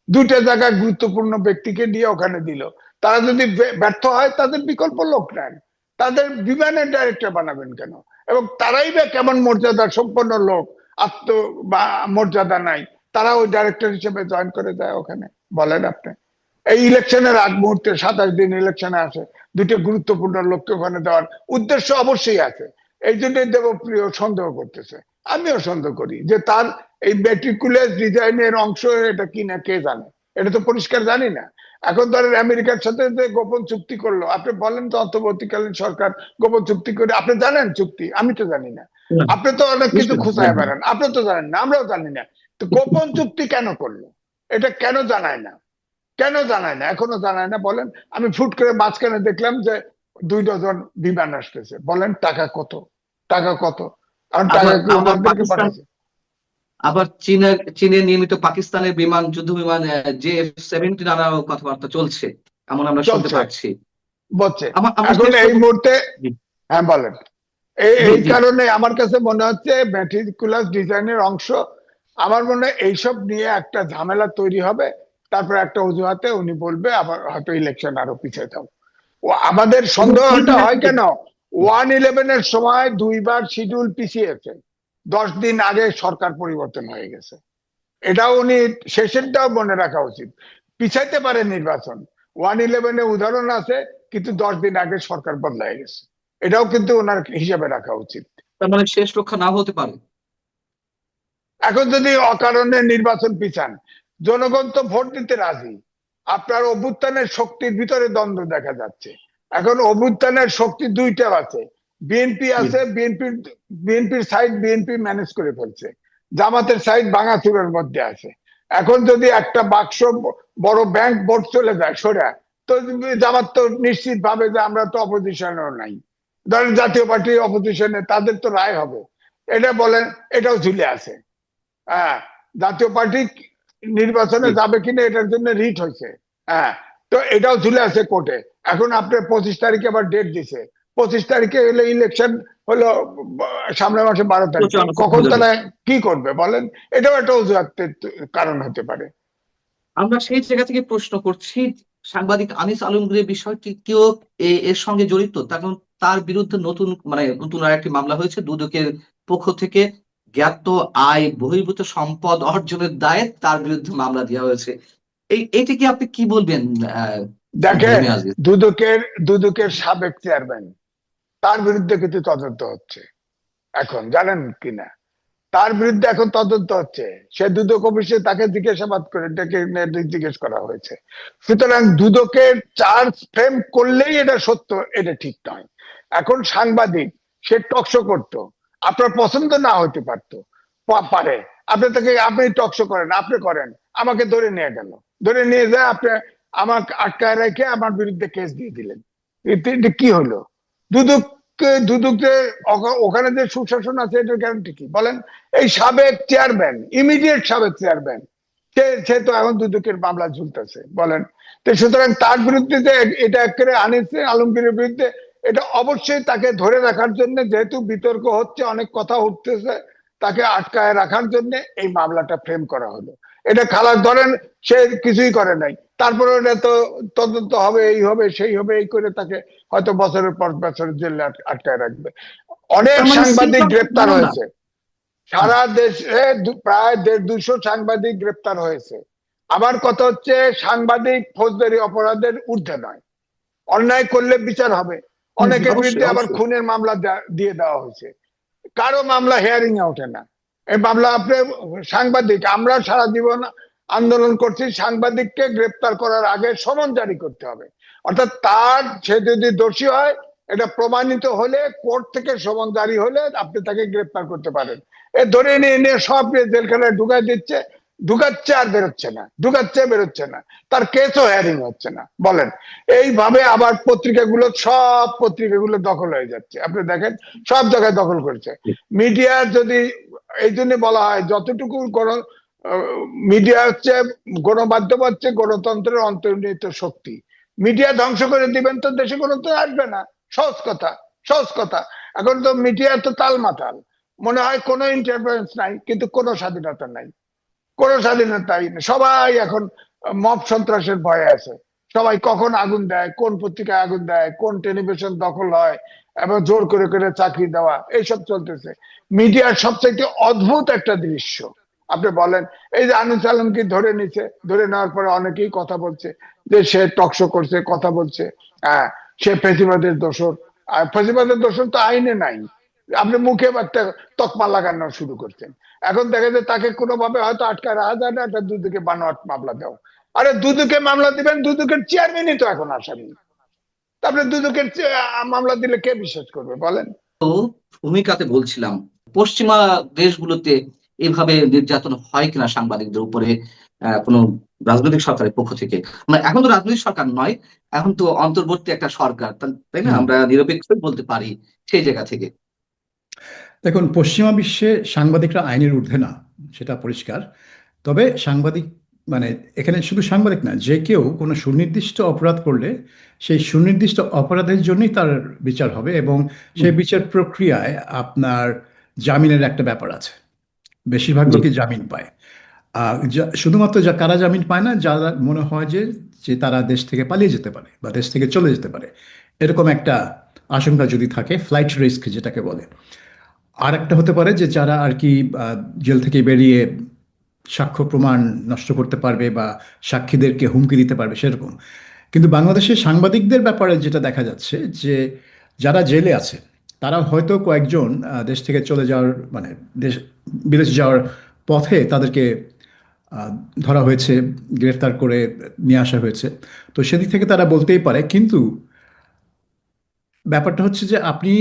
2টা জায়গায় গুরুত্বপূর্ণ ব্যক্তিকে নিয়ে ওখানে দিল, তারা যদি ব্যর্থ হয় তাদের বিকল্প লোক নেন, তাদের বিমানের ডাইরেক্টর বানাবেন কেন? এবং তারাই বা কেমন মর্যাদা সম্পন্ন লোক, আত্ম বা মর্যাদা নাই, তারা ওই ডাইরেক্টর হিসেবে জয়েন করে যায় ওখানে? বলেন আপনি। এই ইলেকশনের আগ মুহূর্তে 27 দিন ইলেকশনে আসে, 2টা গুরুত্বপূর্ণ লোককে ওখানে দেওয়ার উদ্দেশ্য অবশ্যই আছে। এই জন্যই দেবপ্রিয় সন্দেহ করতেছে, আমিও সন্দেহ করি যে তার এই মেট্রিকুলাস ডিজাইনের অংশ এটা কিনা কে জানে, এটা তো পরিষ্কার জানি না। এখন ধরেন আমেরিকার সাথে যে গোপন চুক্তি করলো, আপনি বলেন তো অন্তর্বর্তীকালীন সরকার গোপন চুক্তি করে, আপনি জানেন চুক্তি? আমি তো জানি না। আপনি তো অনেক কিছু খুঁজায় বেড়ান, আপনি তো জানেন না, আমরাও জানি না। তো গোপন চুক্তি কেন করলো? এটা কেন জানায় না? কেন জানায় না? এখনো জানায় না বলেন। আমি ফুট করে মাঝখানে দেখলাম যে 2 ডজন বিমান আসতেছে, বলেন টাকা কত? টাকা কত? কারণ টাকা আবার কি আবার ওনাদেরকে পাকিস্তান, পাঠাচ্ছে? আবার চীনের নিয়মিত পাকিস্তানের বিমান, যুদ্ধ বিমান JF-17 আনারও কথাবার্তা চলছে, এমন আমরা শুনতে চলছে, পাচ্ছি। বলছে। আমরা এখন শেষ এই করবো। মুহূর্তে, জি হ্যাঁ বলেন। জি এই জি। কারণে আমার কাছে মনে হচ্ছে মেটিকুলাস ডিজাইনের অংশ, আমার মনে হয় এইসব নিয়ে একটা ঝামেলা তৈরি হবে, তারপরে একটা অজুহাতে উনি বলবে আবার হয়তো ইলেকশন আরো পিছিয়ে যাও। ও আমাদের সন্দেহটা হয় কেন? 1/11 এর সময় 2বার শিডিউল পিছিয়েছে, 10 দিন আগে সরকার পরিবর্তন হয়ে গেছে, এটাও উনি শেষেরটাও মনে রাখা উচিত। পিছাইতে পারে নির্বাচন, 1/11-এ উদাহরণ আছে, কিন্তু 10 দিন আগে সরকার বদলায় গেছে, এটাও কিন্তু ওনার হিসাবে রাখা উচিত। তার মানে শেষ রক্ষা না হতে পারে। এখন যদি অকারণে নির্বাচন পিছান, জনগণ তো ভোট দিতে রাজি, আপনার অভ্যুত্থানের শক্তির ভিতরে দ্বন্দ্ব দেখা যাচ্ছে। এখন অভ্যুত্থানের শক্তি দুইটা আছে, বিএনপি আছে, বিএনপির সাইড বিএনপি ম্যানেজ করে ফেলছে, জামাতের সাইড ভাঙাচুরের মধ্যে আছে। এখন যদি একটা বাক্স বড় ব্যাংক বোর্ড চলে যায় সরে, তো জামাত তো নিশ্চিত ভাবে যে আমরা তো অপোজিশনেও নাই, ধরেন জাতীয় পার্টি অপোজিশনে, তাদের তো রায় হবে, এটা বলেন, এটাও ঝুলে আছে। হ্যাঁ, জাতীয় পার্টি নির্বাচনে যাবে কিনা এটার জন্য রিট হয়েছে। হ্যাঁ, তো এটাও ঝুলে আছে কোর্টে। এখন আপনি 25 তারিখে আবার ডেট দিছে, 25 তারিখে হলে ইলেকশন হলো সামনের মাসে 12 তারিখে, কখন তারা কি করবে বলেন? এটাও একটা অজুহাতের কারণ হতে পারে। আমরা সেই জায়গা থেকে প্রশ্ন করছি, সাংবাদিক আনিস আলমগীরের বিষয়টি কেউ এর সঙ্গে জড়িত? কারণ তার বিরুদ্ধে নতুন আর একটি মামলা হয়েছে দুদকের পক্ষ থেকে, জ্ঞাত আয় বহির্ভূত সম্পদ অর্জনের দায়ে তার বিরুদ্ধে মামলা দেওয়া হয়েছে। এইটা কি আপনি কি বলবেন? দেখেন, মৌমি আজিজ, দুদকের সাবেক চেয়ারম্যান, তার বিরুদ্ধে কিন্তু তদন্ত হচ্ছে এখন, জানেন কিনা? তার বিরুদ্ধে এখন তদন্ত হচ্ছে। সে দুদক অফিসে তাকে জিজ্ঞাসাবাদ করে ডেকে জিজ্ঞেস করা হয়েছে। সুতরাং দুদকের চার্জ ফ্রেম করলেই এটা সত্য, এটা ঠিক নয়। এখন সাংবাদিক, সে টকশো করতো, আপনার পছন্দ না হতে পারতো, পারে, আপনি টকশো করেন, আপনি করেন, আমাকে ধরে নিয়ে গেল, ধরে নিয়ে যায়, আপনি আমাকে আটকায় রেখে আমার বিরুদ্ধে কেস দিয়ে দিলেন, এতে কি হলো? দুদক দুদকে ওখানে যে সুশাসন আছে এটার গ্যারান্টি কি বলেন? এই সাবেক চেয়ারম্যান, ইমিডিয়েট সাবেক চেয়ারম্যান, সে তো এখন দুদকের মামলা ঝুলতেছে বলেন। তো সুতরাং তার বিরুদ্ধে যে এটা একেবারে আনিস আলমগীরের বিরুদ্ধে, এটা অবশ্যই তাকে ধরে রাখার জন্য, যেহেতু বিতর্ক হচ্ছে, অনেক কথা উঠতেছে, তাকে আটকায় রাখার জন্য এই মামলাটা ফ্রেম করা হলো। এটা খালাস ধরেন, সে কিছুই করে নাই, তারপরে এটা তো তদন্ত হবে, এই হবে সেই হবে, এই করে তাকে হয়তো বছরের পর বছর জেলে আটকায় রাখবে। অনেক তার মানে সাংবাদিক সিলভার গ্রেপ্তার মামলা না? হয়েছে, সারা দেশে প্রায় 150 সাংবাদিক গ্রেপ্তার হয়েছে। আমার কথা হচ্ছে, সাংবাদিক ফৌজদারি অপরাধের ঊর্ধ্বে নয়, অন্যায় করলে বিচার হবে। অনেকের অবশ্যই বিরুদ্ধে আবার অবশ্যই। খুনের মামলা দিয়ে দেওয়া হয়েছে, কারো মামলা হিয়ারিং এ ওঠে না। এই মামলা আপনি সাংবাদিক, আমরা সারা জীবন আন্দোলন করছি, সাংবাদিককে গ্রেপ্তার করার আগে সমন জারি করতে হবে, অর্থাৎ সে যদি দোষী হয়, এটা প্রমাণিত হলে কোর্ট থেকে সমন জারি হলে আপনি তাকে গ্রেপ্তার করতে পারেন। ধরে নিয়ে নিয়ে সব জেলখানায় ঢুকাচ্ছে আর বেরোচ্ছে না, বেরোচ্ছে না, তার কেসও হিয়ারিং হচ্ছে না বলেন। এইভাবে আবার সব পত্রিকাগুলো দখল হয়ে যাচ্ছে, আপনি দেখেন সব জায়গায় দখল করেছে মিডিয়া। যদি এই জন্য বলা হয়, যতটুকু মিডিয়া হচ্ছে, গণমাধ্যম হচ্ছে গণতন্ত্রের অন্তর্নিহিত শক্তি, মিডিয়া ধ্বংস করে দিবেন তো দেশে গণতন্ত্র আসবে না। সহজ কথা, সহজ কথা। এখন তো মিডিয়া তো তালমাতাল, মনে হয় কোনো ইন্টারফারেন্স নাই, কিন্তু কোনো স্বাধীনতা নাই, কোনো স্বাধীনতাই নেই। সবাই এখন মব সন্ত্রাসের ভয়ে আছে, সবাই কখন আগুন দেয়, কোন পত্রিকায় আগুন দেয়, কোন টেলিভিশন দখল হয়, এবং জোর করে করে চাকরি দেওয়া, এইসব চলতেছে। মিডিয়ার সবচেয়ে অদ্ভুত একটা দৃশ্য আপনি বলেন, এই যে আনিস আলমকে ধরে নিছে, ধরে নেওয়ার পরে অনেকেই কথা বলছে যে সে টকশো করছে, কথা বলছে, হ্যাঁ, সে ফেসিবাদের দোষর। আর ফেসিবাদের দোষর তো আইনে নাই, আপনি মুখে একটা তকমা লাগানো শুরু করছেন। এখন দেখা যায় তাকে কোনোভাবে হয়তো আটকায় রাখা যায় না, একটা দুদকে বানোয়াট মামলা দাও। আরে দুদকে মামলা দিবেন, দুদকের চেয়ারম্যানই তো এখন আসামি, তারপরে দুদকের মামলা দিলে কে বিশ্বাস করবে বলেন? তো ভূমিকাতে বলছিলাম, পশ্চিমা দেশগুলোতে এভাবে নির্যাতন হয় কিনা সাংবাদিকদের উপরে কোনো রাজনৈতিক সরকারের পক্ষ থেকে? মানে এখন তো রাজনৈতিক সরকার নয়, এখন তো অন্তর্বর্তী একটা সরকার, তাই না? আমরা নিরপেক্ষ বলতে পারি সেই জায়গা থেকে। দেখুন, পশ্চিমা বিশ্বে সাংবাদিকরা আইনের ঊর্ধ্বে না, সেটা পরিষ্কার। তবে সাংবাদিক মানে এখানে শুধু সাংবাদিক না, যে কেউ কোনো সুনির্দিষ্ট অপরাধ করলে সেই সুনির্দিষ্ট অপরাধের জন্যই তার বিচার হবে, এবং সেই বিচার প্রক্রিয়ায় আপনার জামিনের একটা ব্যাপার আছে। বেশিরভাগ জি। লোকই জামিন পায়। শুধুমাত্র কারা জামিন পায় না, যারা মনে হয় যে যে তারা দেশ থেকে পালিয়ে যেতে পারে বা দেশ থেকে চলে যেতে পারে, এরকম একটা আশঙ্কা যদি থাকে, ফ্লাইট রিস্ক যেটাকে বলে। আর একটা হতে পারে যে যারা আর কি জেল থেকে বেরিয়ে সাক্ষ্য প্রমাণ নষ্ট করতে পারবে বা সাক্ষীদেরকে হুমকি দিতে পারবে, সেরকম। কিন্তু বাংলাদেশের সাংবাদিকদের ব্যাপারে যেটা দেখা যাচ্ছে যে যারা জেলে আছে তারা হয়তো কয়েকজন দেশ থেকে চলে যাওয়ার মানে বিদেশ যাওয়ার পথে তাদেরকে আহ, ধরা হয়েছে, গ্রেফতার করে নিয়ে আসা হয়েছে। তো সেদিক থেকে তারা বলতেই পারে, কিন্তু ব্যাপারটা হচ্ছে যে আপনি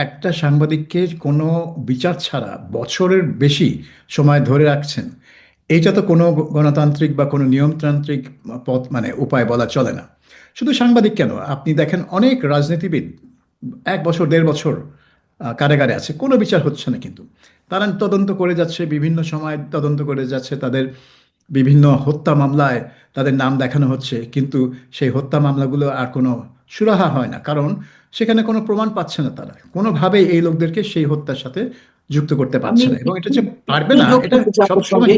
একটা সাংবাদিককে কোনো বিচার ছাড়া বছরের বেশি সময় ধরে রাখছেন, এইটা তো কোনো গণতান্ত্রিক বা কোনো নিয়মতান্ত্রিক পথ মানে উপায় বলা চলে না। শুধু সাংবাদিক কেন, আপনি দেখেন অনেক রাজনীতিবিদ 1 বছর 1.5 বছর কারাগারে আছে, কোনো বিচার হচ্ছে না, কিন্তু তারা তদন্ত করে যাচ্ছে, বিভিন্ন সময় তদন্ত করে যাচ্ছে, তাদের বিভিন্ন হত্যা মামলায় তাদের নাম দেখানো হচ্ছে, কিন্তু সেই হত্যা মামলাগুলো আর কোনো সুরাহা হয় না, কারণ সেখানে কোনো প্রমাণ পাচ্ছে না, তারা কোনোভাবেই এই লোকদেরকে সেই হত্যার সাথে যুক্ত করতে আমি পারছে না, এবং এটা একটু যে পারবে একটু না যোগ এটা করতে চাই সব আপনার সময়। সঙ্গে,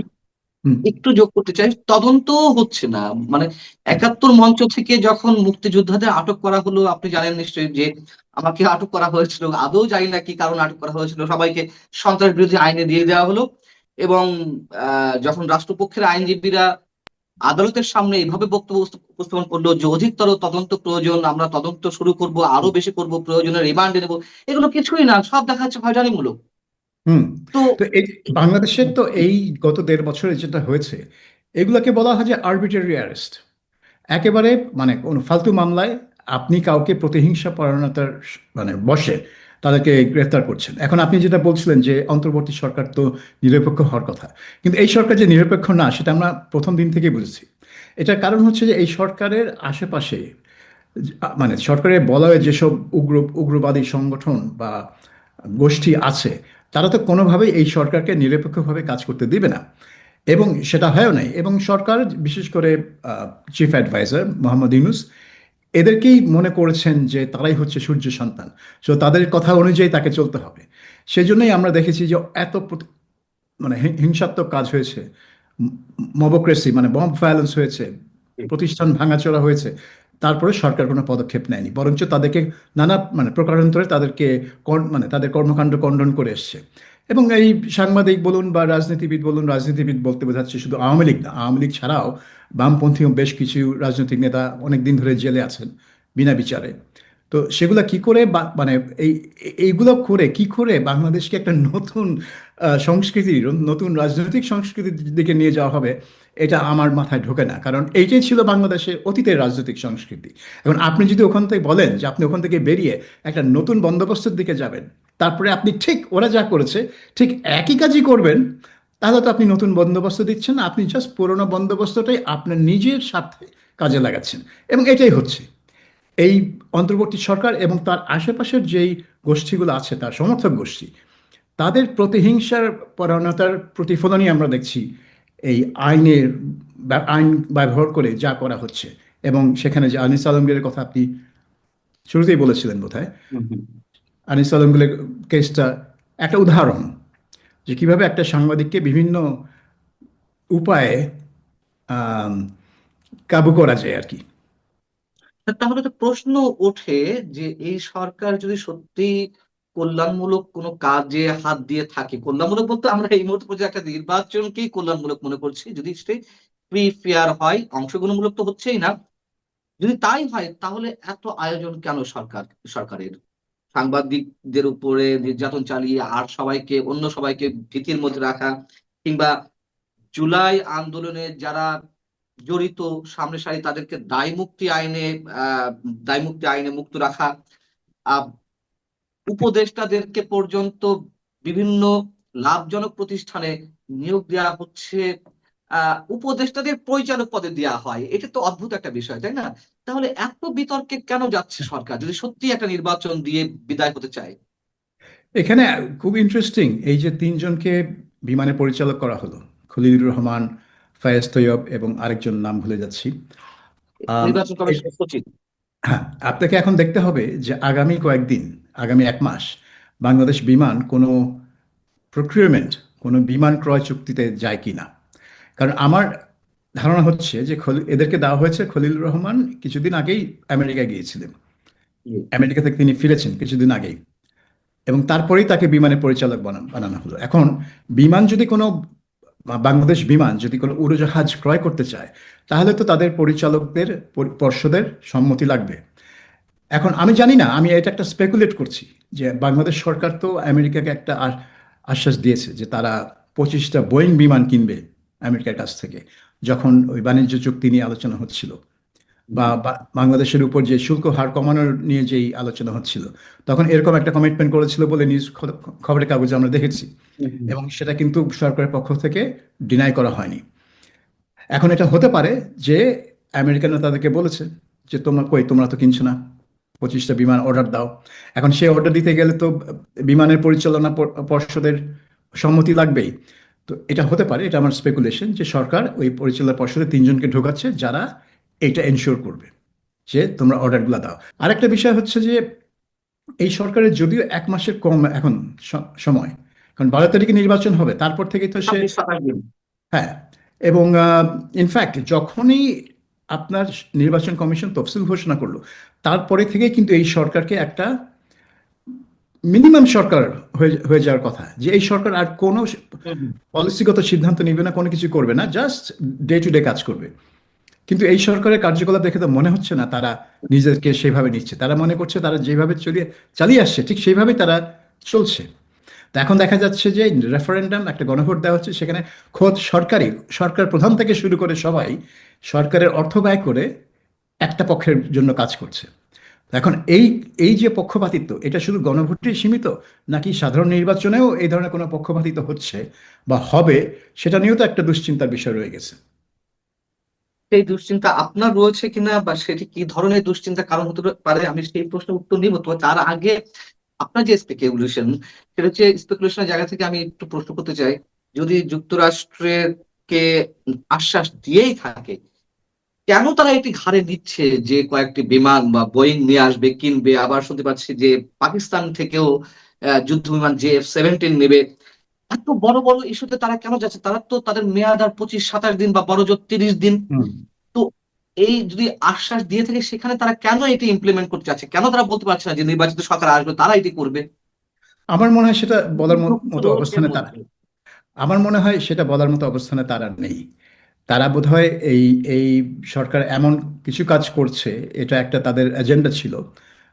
হুম। একটু যোগ করতে চাই, তদন্ত হচ্ছে না মানে হ্যাঁ। 71 মঞ্চ থেকে যখন মুক্তিযোদ্ধাদের আটক করা হলো, আপনি জানেন নিশ্চয়ই যে আমাকে আটক করা হয়েছিল, আদৌ জানি না কি কারণে আটক করা হয়েছিল, সবাইকে সন্ত্রাস বিরোধী আইনে দিয়ে দেওয়া হলো। এবং যখন রাষ্ট্রপক্ষের আইনজীবীরা আদালতের সামনে এইভাবে বক্তব্য উপস্থাপন করলো যে অধিকতর তদন্ত প্রয়োজন, আমরা তদন্ত শুরু করব, আরো বেশি করব, প্রয়োজনে রিমান্ডে নেবো, এগুলো কিছুই না, সব দেখা যাচ্ছে হয়রানিমূলক। হুম। তো তো এই বাংলাদেশের তো এই গত 1.5 বছরে যেটা হয়েছে, এগুলোকে বলা হয় যে আরবিট্রারি অ্যারেস্ট। একেবারে মানে কোনো ফালতু মামলায় আপনি কাউকে প্রতিহিংসা পরায়ণতার মানে বশে তাদেরকে গ্রেফতার করছেন। এখন আপনি যেটা বলছিলেন যে অন্তর্বর্তী সরকার তো নিরপেক্ষ হওয়ার কথা, কিন্তু এই সরকার যে নিরপেক্ষ না সেটা আমরা প্রথম দিন থেকেই বুঝেছি। এটার কারণ হচ্ছে যে এই সরকারের আশেপাশে মানে সরকারের বলয়ে যেসব উগ্রবাদী সংগঠন বা গোষ্ঠী আছে, তারা তো কোনোভাবেই এই সরকারকে নিরপেক্ষভাবে কাজ করতে দিবে না, এবং সেটা হয়ও নাই। এবং সরকার, বিশেষ করে চিফ অ্যাডভাইজার মোহাম্মদ ইউনূস, এদেরকেই মনে করেছেন যে তারাই হচ্ছে সূর্য সন্তান, সো তাদের কথা অনুযায়ী তাকে চলতে হবে। সেজন্যই আমরা দেখেছি যে এত মানে হিংসাত্মক কাজ হয়েছে, মবক্রেসি মানে বম্ব ভায়োলেন্স হয়েছে, প্রতিষ্ঠান ভাঙাচোরা হয়েছে, তারপরে সরকার কোনো পদক্ষেপ নেয়নি, বরঞ্চ তাদেরকে নানা মানে প্রকারান্তরে তাদেরকে মানে তাদের কর্মকাণ্ড খণ্ডন করে এসছে। এবং এই সাংবাদিক বলুন বা রাজনীতিবিদ বলুন, রাজনীতিবিদ বলতে বোঝাচ্ছে শুধু আওয়ামী লীগ না, আওয়ামী লীগ ছাড়াও বামপন্থী বেশ কিছু রাজনৈতিক নেতা অনেক দিন ধরে জেলে আছেন বিনা বিচারে। তো সেগুলা কি করে মানে এই এইগুলো করে কি করে বাংলাদেশকে একটা নতুন সংস্কৃতি, নতুন রাজনৈতিক সংস্কৃতির দিকে নিয়ে যাওয়া হবে, এটা আমার মাথায় ঢোকে না, কারণ এইটাই ছিল বাংলাদেশের অতীতের রাজনৈতিক সংস্কৃতি। এখন আপনি যদি ওখান থেকে বলেন যে আপনি ওখান থেকে বেরিয়ে একটা নতুন বন্দোবস্তের দিকে যাবেন, তারপরে আপনি ঠিক ওরা যা করেছে ঠিক একই কাজই করবেন, তাহলে তো আপনি নতুন বন্দোবস্ত দিচ্ছেন না, আপনি জাস্ট পুরোনো বন্দোবস্তটাই আপনার নিজের স্বার্থে কাজে লাগাচ্ছেন। এবং এটাই হচ্ছে এই অন্তর্বর্তী সরকার এবং তার আশেপাশের যেই গোষ্ঠীগুলো আছে, তার সমর্থক গোষ্ঠী, তাদের প্রতিহিংসার পরায়ণতার প্রতিফলনই আমরা দেখছি এই আইনের আইন ব্যবহার করে যা করা হচ্ছে। এবং সেখানে যে আনিস আলমগীরের কথা আপনি শুরুতেই বলেছিলেন বোধহয়, হুম, হুম। আনিস আলমগীরের কেসটা একটা উদাহরণ যে কিভাবে একটা সাংবাদিককে বিভিন্ন উপায়ে আম, কাবু করা যায় আর কি। তাহলে তো প্রশ্ন ওঠে যে এই সরকার যদি সত্যি কল্যাণমূলক কোনো কাজে হাত দিয়ে থাকে, কল্যাণমূলক বলতে আমরা এই মুহূর্তে পর্যন্ত একটা নির্বাচনকেই কল্যাণমূলক মনে করছি, যদি সেটাই ফ্রি ফেয়ার হয়, অংশগ্রহণমূলক তো হচ্ছেই না, যদি তাই হয় তাহলে এত আয়োজন কেন সরকারের সাংবাদিকদের উপরে নির্যাতন চালিয়ে আর সবাইকে, অন্য সবাইকে ভীতির মধ্যে রাখা, কিংবা জুলাই আন্দোলনে যারা জড়িত সামনে সারি তাদেরকে আহ দায় মুক্তি আইনে মুক্ত রাখা, আহ উপদেষ্টাদেরকে পর্যন্ত বিভিন্ন লাভজনক প্রতিষ্ঠানে নিয়োগ দেওয়া হচ্ছে, উপদেষ্টাদের পরিচালক পদে দেওয়া হয়, এটা তো অদ্ভুত একটা বিষয়, তাই না? তাহলে এত বিতর্কে কেন যাচ্ছে সরকার যদি সত্যি একটা নির্বাচন দিয়ে বিদায় হতে চায়? এখানে খুব ইন্টারেস্টিং, এই যে 3জনকে বিমানে পরিচালক করা হলো, খলিলুর রহমান, ফায়েজ তৈয়ব এবং আরেকজন নাম ভুলে যাচ্ছি। আম, নির্বাচন এ- কমিশনের সচিব। হ্যাঁ, আপনাকে এখন দেখতে হবে যে আগামী কয়েকদিন, আগামী 1 মাস বাংলাদেশ বিমান কোনো প্রক্রিয়রমেন্ট, কোনো বিমান ক্রয় চুক্তিতে যায় কিনা। কারণ আমার ধারণা হচ্ছে যে এদেরকে দেওয়া হয়েছে, খলিলুর রহমান কিছুদিন আগেই আমেরিকা গিয়েছিলেন, আমেরিকা থেকে তিনি ফিরেছেন কিছুদিন আগেই, এবং তারপরেই তাকে বিমানের পরিচালক বানানো হলো। এখন বিমান যদি কোনো বাংলাদেশ বিমান যদি কোনো উড়োজাহাজ ক্রয় করতে চায়, তাহলে তো তাদের পরিচালকদের পর্ষদের সম্মতি লাগবে। এখন আমি জানি না, আমি এটা একটা স্পেকুলেট করছি যে বাংলাদেশ সরকার তো আমেরিকাকে একটা আশ্বাস দিয়েছে যে তারা 25টা বোয়িং বিমান কিনবে আমেরিকার কাছ থেকে, যখন ওই বাণিজ্য চুক্তি নিয়ে আলোচনা হচ্ছিল, বা বাংলাদেশের উপর যে শুল্ক হার কমানোর নিয়ে যেই আলোচনা হচ্ছিল, তখন এরকম একটা কমিটমেন্ট করেছিল বলে নিউজ খবরের কাগজে আমরা দেখেছি, এবং সেটা কিন্তু সরকারের পক্ষ থেকে ডিনাই করা হয়নি। এখন এটা হতে পারে যে আমেরিকানরা তাদেরকে বলেছে যে তোমরা তো কিনছো না, 25টা বিমান অর্ডার দাও। এখন সেই অর্ডার দিতে গেলে তো বিমানের পরিচালনা পর্ষদের সম্মতি লাগবেই। তো এটা হতে পারে, এটা আমার স্পেকুলেশন, যে সরকার ওই পরিচালনা পর্ষদে 3জনকে ঢোকাচ্ছে যারা এটা এনশিওর করবে যে তোমরা অর্ডারগুলো দাও। আরেকটা বিষয় হচ্ছে যে এই সরকারের যদিও 1 মাসের কম এখন সময়, কারণ 12 তারিখে নির্বাচন হবে, তারপর থেকে তো সে, 26-27 দিন। হ্যাঁ, এবং ইনফ্যাক্ট যখনই আপনার নির্বাচন কমিশন তফসিল ঘোষণা করলো, তারপরে থেকে কিন্তু এই সরকারকে একটা মিনিমাম সরকার হয়ে হয়ে যাওয়ার কথা, যে এই সরকার আর কোনো পলিসিগত সিদ্ধান্ত নিবে না, কোনো কিছু করবে না, জাস্ট ডে টু ডে কাজ করবে। কিন্তু এই সরকারের কার্যকলাপ দেখে তো মনে হচ্ছে না তারা নিজেদেরকে সেভাবে নিচ্ছে। তারা মনে করছে তারা যেভাবে চালিয়ে আসছে ঠিক সেইভাবেই তারা চলছে। তো এখন দেখা যাচ্ছে যে রেফারেন্ডাম, একটা গণভোট দেওয়া হচ্ছে, সেখানে খোদ সরকার প্রধান থেকে শুরু করে সবাই সরকারের অর্থ ব্যয় করে একটা পক্ষের জন্য কাজ করছে। এখন এই এই যে পক্ষপাতিত্ব, এটা শুধু গণভোটেই সীমিত, নাকি সাধারণ নির্বাচনেও এই ধরনের কোনো পক্ষপাতিত্ব হচ্ছে বা হবে, সেটা নিয়েও তো একটা দুশ্চিন্তার বিষয় রয়ে গেছে। সেই দুশ্চিন্তা আপনার রয়েছে কিনা, বা সেটি কি ধরনের দুশ্চিন্তা কারণ হতে পারে, আমি সেই প্রশ্নের উত্তর নিব। তো তার আগে আপনার যে স্পেকুলেশন, সেটা হচ্ছে স্পেকুলেশনের জায়গা থেকে আমি একটু প্রশ্ন করতে চাই, যদি যুক্তরাষ্ট্রের কে আশ্বাস দিয়েই থাকে, কেন তারা এটি ঘাড়ে নিচ্ছে যে কয়েকটি বিমান বা বোয়িং নিয়ে আসবে, কিনবে? আবার শুনতে পাচ্ছি যে পাকিস্তান থেকেও যুদ্ধ বিমান JF-17 নেবে। এত বড় বড় ইস্যুতে তারা কেন যাচ্ছে? তারা তো তাদের মেয়াদ আর 25-27 দিন বা বড় জোর 30 দিন। হুম। তো এই যদি আশ্বাস দিয়ে থাকে, সেখানে তারা কেন এটি ইমপ্লিমেন্ট করতে চাচ্ছে? কেন তারা বলতে পারছে না যে নির্বাচিত সরকার আসবে, তারা এটি করবে? আমার মনে হয় সেটা বলার মতো গ্রুপগুলো এর অবস্থানে তারা, মধ্যে। আমার মনে হয় সেটা বলার মতো অবস্থানে তারা নেই। তারা বোধহয় এই এই সরকার এমন কিছু কাজ করছে, এটা একটা তাদের এজেন্ডা ছিল,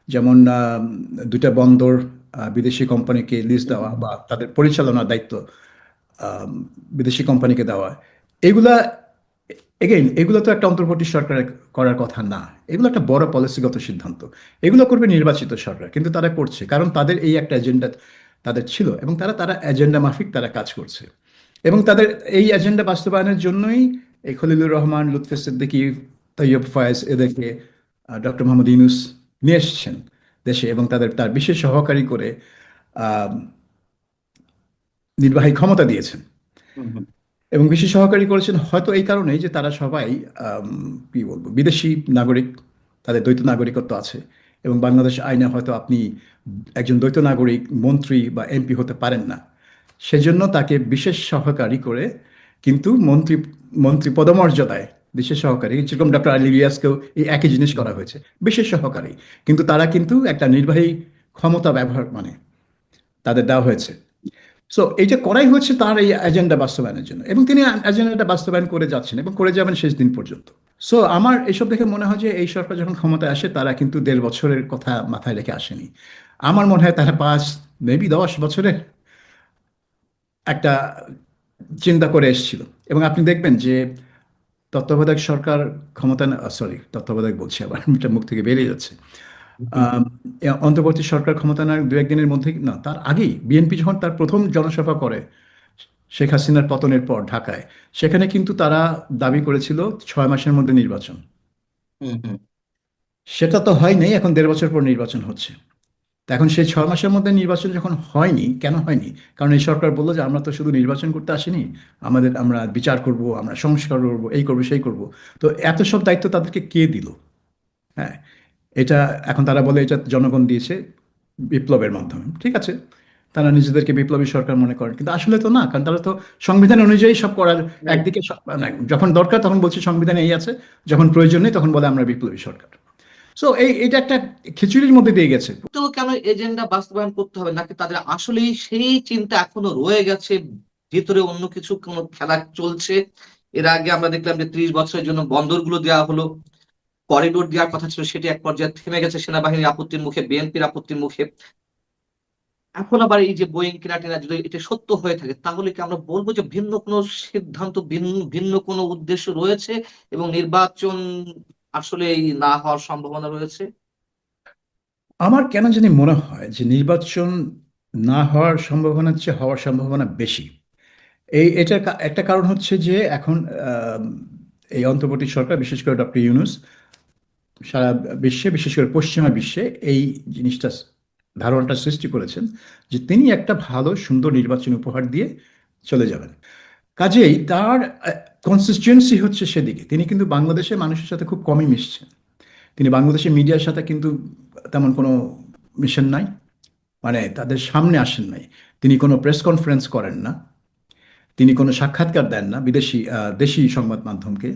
যেমন 2টা বন্দর বিদেশি কোম্পানিকে লিজ দেওয়া বা তাদের পরিচালনার দায়িত্ব আম, বিদেশি কোম্পানিকে দেওয়া। এগুলা এগেইন, এগুলো তো একটা অন্তর্বর্তী সরকারের করার কথা না, এগুলো একটা বড় পলিসিগত সিদ্ধান্ত, এগুলো করবে নির্বাচিত সরকার, কিন্তু তারা করছে কারণ তাদের এই একটা এজেন্ডা তাদের ছিল, এবং তারা তারা এজেন্ডা মাফিক তারা কাজ করছে। এবং তাদের এই এজেন্ডা বাস্তবায়নের জন্যই এই খলিলুর রহমান, লুৎফে সিদ্দিকী, তৈয়ব ফয়েজ, এদেরকে ডক্টর মোহাম্মদ ইউনূস নিয়ে এসছেন দেশে, এবং তার বিশেষ সহকারী করে আহ, নির্বাহী ক্ষমতা দিয়েছেন। হুম, হুম। এবং বিশেষ সহকারী করেছেন হয়তো এই কারণেই যে তারা সবাই কি বলবো, বিদেশি নাগরিক, তাদের দ্বৈত নাগরিকত্ব আছে, এবং বাংলাদেশ আইনে হয়তো আপনি একজন দ্বৈত নাগরিক মন্ত্রী বা এমপি হতে পারেন না। সেজন্য তাকে বিশেষ সহকারী করে, কিন্তু মন্ত্রী মন্ত্রী পদমর্যাদায় বিশেষ সহকারী, যেরকম ডক্টর আলী ইলিয়াসকেও এই একই জিনিস করা হয়েছে, বিশেষ সহকারী, কিন্তু তারা কিন্তু একটা নির্বাহী ক্ষমতা ব্যবহার মানে তাদের দেওয়া হয়েছে। সো এইটা করাই হচ্ছে তার এই এজেন্ডা বাস্তবায়নের জন্য, এবং তিনি এজেন্ডাটা বাস্তবায়ন করে যাচ্ছেন এবং করে যাবেন শেষ দিন পর্যন্ত। সো আমার এসব দেখে মনে হয় যে এই সরকার যখন ক্ষমতায় আসে, তারা কিন্তু 1.5 বছরের কথা মাথায় রেখে আসেনি। আমার মনে হয় তারা 5, মেবি 10 বছরের একটা চিন্তা করে এসেছিল। এবং আপনি দেখবেন যে তত্ত্বাবধায়ক সরকার ক্ষমতা, সরি, তত্ত্বাবধায়ক বলছি আবার, এটা মুখ থেকে বেরিয়ে যাচ্ছে। আম, অন্তর্বর্তী সরকার ক্ষমতা নেওয়ার 2-1 দিনের মধ্যে, না তার আগেই, বিএনপি যখন তার প্রথম জনসভা করে শেখ হাসিনার পতনের পর ঢাকায়, সেখানে কিন্তু তারা দাবি করেছিল 6 মাসের মধ্যে নির্বাচন। হুম, হুম। সেটা তো হয় নাই, এখন 1.5 বছর পর নির্বাচন হচ্ছে। তো এখন সেই 6 মাসের মধ্যে নির্বাচন যখন হয়নি, কেন হয়নি? কারণ এই সরকার বললো যে আমরা তো শুধু নির্বাচন করতে আসিনি, আমরা বিচার করব, আমরা সংস্কার করব, এই করব সেই করব। তো এত সব দায়িত্ব তাদেরকে কে দিল? হ্যাঁ, এটা এখন তারা বলে এটা জনগণ দিয়েছে বিপ্লবের মাধ্যমে। ঠিক আছে, তারা নিজেদেরকে বিপ্লবী সরকার মনে করেন, কিন্তু আসলে তো না, কারণ তারা তো সংবিধান অনুযায়ী সব করার, একদিকে মানে যখন দরকার তখন বলছে সংবিধানে এই আছে, যখন প্রয়োজন নেই তখন বলে আমরা বিপ্লবী সরকার। সো এটা একটা খিচুড়ির মধ্যে দিয়ে গেছে। তো কেন এজেন্ডা বাস্তবায়ন করতে হবে? নাকি তাদের আসলেই সেই চিন্তা এখনো রয়ে গেছে, ভিতরে অন্য কিছু কোনো খেলা চলছে? এর আগে আমরা দেখলাম যে 30 বছরের জন্য বন্দরগুলো দেওয়া হলো, করিডোর দেওয়ার কথা ছিল, সেটি এক পর্যায়ে থেমে গেছে সেনাবাহিনীর আপত্তির মুখে, বিএনপির আপত্তির মুখে। এখন আবার এই যে বোয়িং কেনাটেনা যদি এটা সত্য হয়ে থাকে, তাহলে কি আমরা বলবো যে ভিন্ন কোনো সিদ্ধান্ত, ভিন্ন ভিন্ন কোনো উদ্দেশ্য রয়েছে এবং নির্বাচন আসলে না হওয়ার সম্ভাবনা রয়েছে? আমার কেন জানি মনে হয় যে নির্বাচন না হওয়ার সম্ভাবনার চেয়ে হওয়ার সম্ভাবনা বেশি। এটার একটা কারণ হচ্ছে যে এখন আম, এই অন্তর্বর্তী সরকার, বিশেষ করে ডক্টর ইউনূস, সারা বিশ্বে, বিশেষ করে পশ্চিমা বিশ্বে এই জিনিসটা, ধারণাটা সৃষ্টি করেছেন যে তিনি একটা ভালো সুন্দর নির্বাচন উপহার দিয়ে চলে যাবেন। কাজেই তার কনসিস্টেন্সি হচ্ছে সেদিকে। তিনি কিন্তু বাংলাদেশের মানুষের সাথে খুব কমই মিশছেন। তিনি বাংলাদেশের মিডিয়ার সাথে কিন্তু তেমন কোনো মিশন নাই, মানে তাদের সামনে আসেন নাই। তিনি কোনো প্রেস কনফারেন্স করেন না, তিনি কোনো সাক্ষাৎকার দেন না বিদেশি দেশি সংবাদ মাধ্যমকে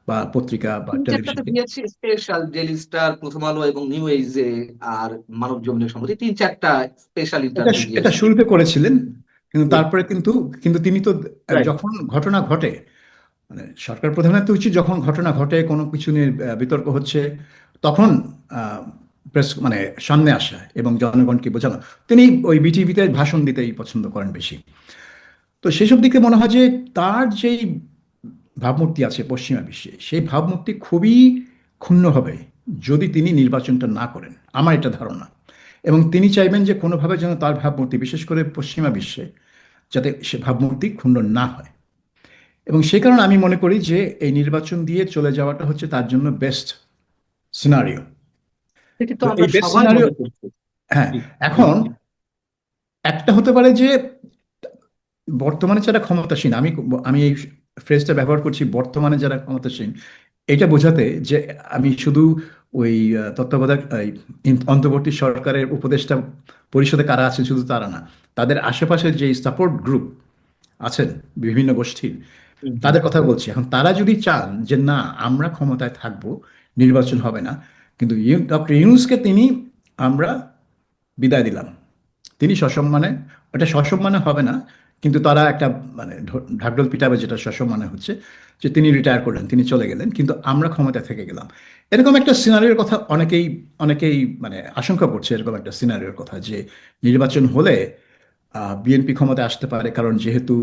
বা পত্রিকা বা তিন চারটাতে টেলিভিশনকে। দিয়েছি, স্পেশাল, ডেইলি স্টার, প্রথম আলো এবং নিউ এজে আর মানব জমিনের সম্মতি, তিন চারটা স্পেশাল ইন্টারভিউ এটা দিয়েছেন। শুরুতে করেছিলেন, কিন্তু তারপরে কিন্তু কিন্তু তিনি তো রাইট। যখন ঘটনা ঘটে, মানে সরকার প্রধানের তো উচিত যখন ঘটনা ঘটে কোনো কিছু নিয়ে বিতর্ক হচ্ছে, তখন প্রেস মানে সামনে আসা এবং জনগণকে বোঝানো। তিনি ওই বিটিভিতে ভাষণ দিতেই পছন্দ করেন বেশি। তো সেসব দিকে মনে হয় যে তার যেই ভাবমূর্তি আছে পশ্চিমা বিশ্বে, সেই ভাবমূর্তি খুবই ক্ষুণ্ণ হবে যদি তিনি নির্বাচনটা না করেন, আমার এটা ধারণা। এবং তিনি চাইবেন যে কোনোভাবে যেন তার ভাবমূর্তি, বিশেষ করে পশ্চিমা বিশ্বে, যাতে সে ভাবমূর্তি ক্ষুণ্ণ না হয়। এবং সে কারণে আমি মনে করি যে এই নির্বাচন দিয়ে চলে যাওয়াটা হচ্ছে তার জন্য বেস্ট সিনারিও। সেটি তো তো আমরা এই বেস্ট সবাই সিনারিও, মনে করছি। হ্যাঁ, জি, জি, এখন জি। একটা হতে পারে যে বর্তমানে যারা ক্ষমতাসীন, আমি আমি এই ফ্রেজটা ব্যবহার করছি, বর্তমানে যারা ক্ষমতাসীন, এটা বোঝাতে যে আমি শুধু ওই তত্ত্বাবধায়ক অন্তর্বর্তী সরকারের উপদেষ্টা পরিষদে কারা আছেন শুধু তারা না, তাদের আশেপাশে যে সাপোর্ট গ্রুপ আছেন বিভিন্ন গোষ্ঠীর, হুম, হুম। তাদের কথা বলছি। এখন তারা যদি চান যে না, আমরা ক্ষমতায় থাকবো, নির্বাচন হবে না, কিন্তু ডক্টর ইউনূসকে তিনি আমরা বিদায় দিলাম, তিনি সসম্মানে, ওটা সসম্মানে হবে না, কিন্তু তারা একটা মানে ঢাকঢোল পিটাবে যেটা সসম্মানে হচ্ছে, যে তিনি রিটায়ার করলেন, তিনি চলে গেলেন, কিন্তু আমরা ক্ষমতা থেকে গেলাম। এরকম একটা সিনারিওর কথা অনেকেই অনেকেই মানে আশঙ্কা করছে, এরকম একটা সিনারিওর কথা যে নির্বাচন হলে বিএনপি ক্ষমতায় আসতে পারে, কারণ যেহেতু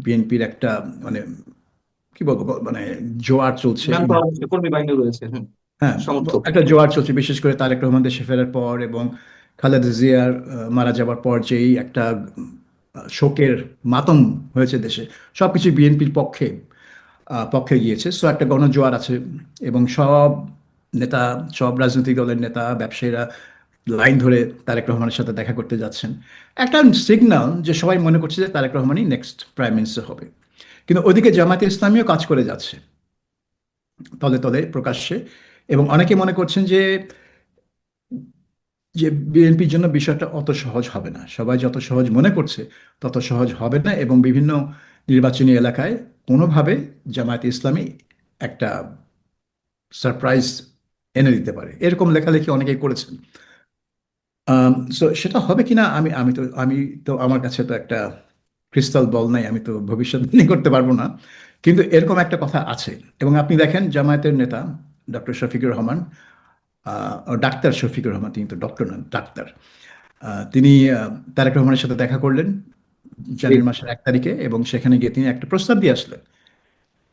বিএনপির একটা মানে কি বলবো মানে জোয়ার চলছে। ম্যান পাওয়ার রয়েছে, কর্মী বাহিনী রয়েছে, হ্যাঁ, হ্যাঁ, সমর্থক। একটা জোয়ার চলছে, বিশেষ করে তারেক রহমান দেশে ফেরার পর এবং খালেদা জিয়ার মারা যাবার পর যেই একটা শোকের মাতম হয়েছে দেশে, সবকিছু বিএনপির পক্ষে পক্ষে গিয়েছে। সো একটা গণজোয়ার আছে এবং সব নেতা, সব রাজনৈতিক দলের নেতা, ব্যবসায়ীরা লাইন ধরে তারেক রহমানের সাথে দেখা করতে যাচ্ছেন। একটা সিগন্যাল যে সবাই মনে করছে যে তারেক রহমানই নেক্সট প্রাইম মিনিস্টার হবে। কিন্তু ওদিকে জামায়াতে ইসলামীও কাজ করে যাচ্ছে তলে তলে প্রকাশ্যে, এবং অনেকে মনে করছেন যে যে বিএনপির জন্য বিষয়টা অত সহজ হবে না। সবাই যত সহজ মনে করছে তত সহজ হবে না, এবং বিভিন্ন নির্বাচনী এলাকায় কোনোভাবে জামায়াতে ইসলামী একটা সারপ্রাইজ এনে দিতে পারে, এরকম লেখালেখি অনেকেই করেছেন। সো সেটা হবে কিনা, আমি তো আমার কাছে তো একটা ক্রিস্টাল বল নাই, আমি তো ভবিষ্যৎবাণী করতে পারবো না, কিন্তু এরকম একটা কথা আছে। এবং আপনি দেখেন জামায়াতের নেতা ডক্টর শফিকুর রহমান, ডাক্তার শফিকুর রহমান, তিনি তো ডক্টর নন, ডাক্তার, তিনি তারেক রহমানের সাথে দেখা করলেন জি। জানুয়ারি মাসের 1 তারিখে, এবং সেখানে গিয়ে তিনি একটা প্রস্তাব দিয়ে আসলেন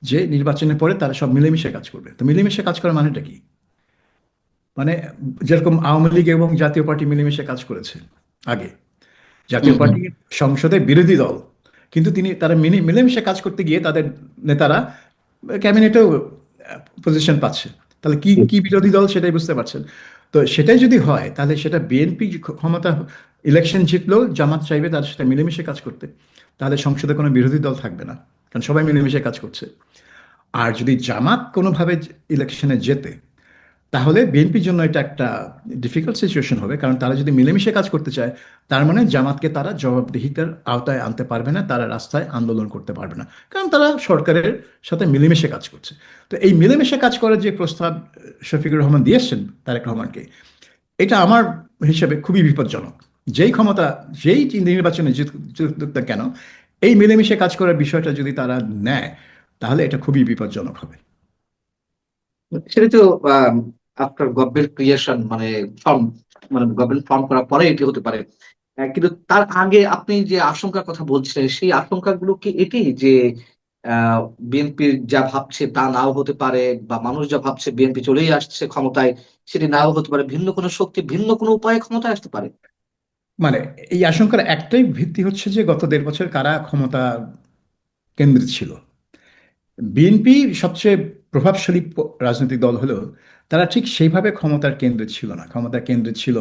যে নির্বাচনের পরে তারা সব মিলেমিশে কাজ করবে। তো মিলেমিশে কাজ করার মানেটা কি? মানে যেরকম আওয়ামী লীগ এবং জাতীয় পার্টি মিলেমিশে কাজ করেছে আগে, হুম, জাতীয় হুম। পার্টি সংসদে বিরোধী দল, কিন্তু তারা মিলেমিশে কাজ করতে গিয়ে তাদের নেতারা ক্যাবিনেটেও পজিশন পাচ্ছে। তাহলে কি কি বিরোধী দল সেটাই বুঝতে পারছেন। তো সেটাই যদি হয় তাহলে সেটা বিএনপি ক্ষমতা, ইলেকশন জিতলেও জামাত চাইবে তার সাথে মিলেমিশে কাজ করতে, তাহলে সংসদে কোনো বিরোধী দল থাকবে না, কারণ সবাই মিলেমিশে কাজ করছে। আর যদি জামাত কোনোভাবে ইলেকশনে জেতে, তাহলে বিএনপির জন্য এটা একটা ডিফিকাল্ট সিচুয়েশন হবে, কারণ তারা যদি মিলেমিশে কাজ করতে চায়, তার মানে জামাতকে তারা জবাবদিহিতার আওতায় আনতে পারবে না, তারা রাস্তায় আন্দোলন করতে পারবে না, কারণ তারা সরকারের সাথে মিলেমিশে কাজ করছে। তো এই মিলেমিশে কাজ করার যে প্রস্তাব শফিকুর রহমান দিয়েছেন তারেক রহমানকে, এটা আমার হিসেবে খুবই বিপজ্জনক। যেই ক্ষমতা, যেই নির্বাচনে জিতুক না কেন, এই মিলেমিশে কাজ করার বিষয়টা যদি তারা নেয়, তাহলে এটা খুবই বিপজ্জনক হবে। সেটা তো আফটার গভর্নমেন্ট ক্রিয়েশন, মানে ফর্ম, মানে গভর্নমেন্ট ফর্ম করার পরে এটি হতে পারে। কিন্তু তার আগে আপনি যে আশঙ্কার কথা বলছিলেন সেই আশঙ্কাগুলো কি এটি যে বিএনপির যা ভাবছে তা নাও হতে পারে, বা মানুষ যা ভাবছে বিএনপি চলেই আসছে ক্ষমতায় সেটি নাও হতে পারে, ভিন্ন কোনো শক্তি ভিন্ন কোনো উপায়ে ক্ষমতায় আসতে পারে? মানে এই আশঙ্কার একটাই ভিত্তি হচ্ছে যে গত 1.5 বছর কারা ক্ষমতা কেন্দ্রে ছিল। বিএনপি সবচেয়ে প্রভাবশালী রাজনৈতিক দল হলেও তারা ঠিক সেইভাবে ক্ষমতার কেন্দ্রে ছিল না। ক্ষমতার কেন্দ্রে ছিল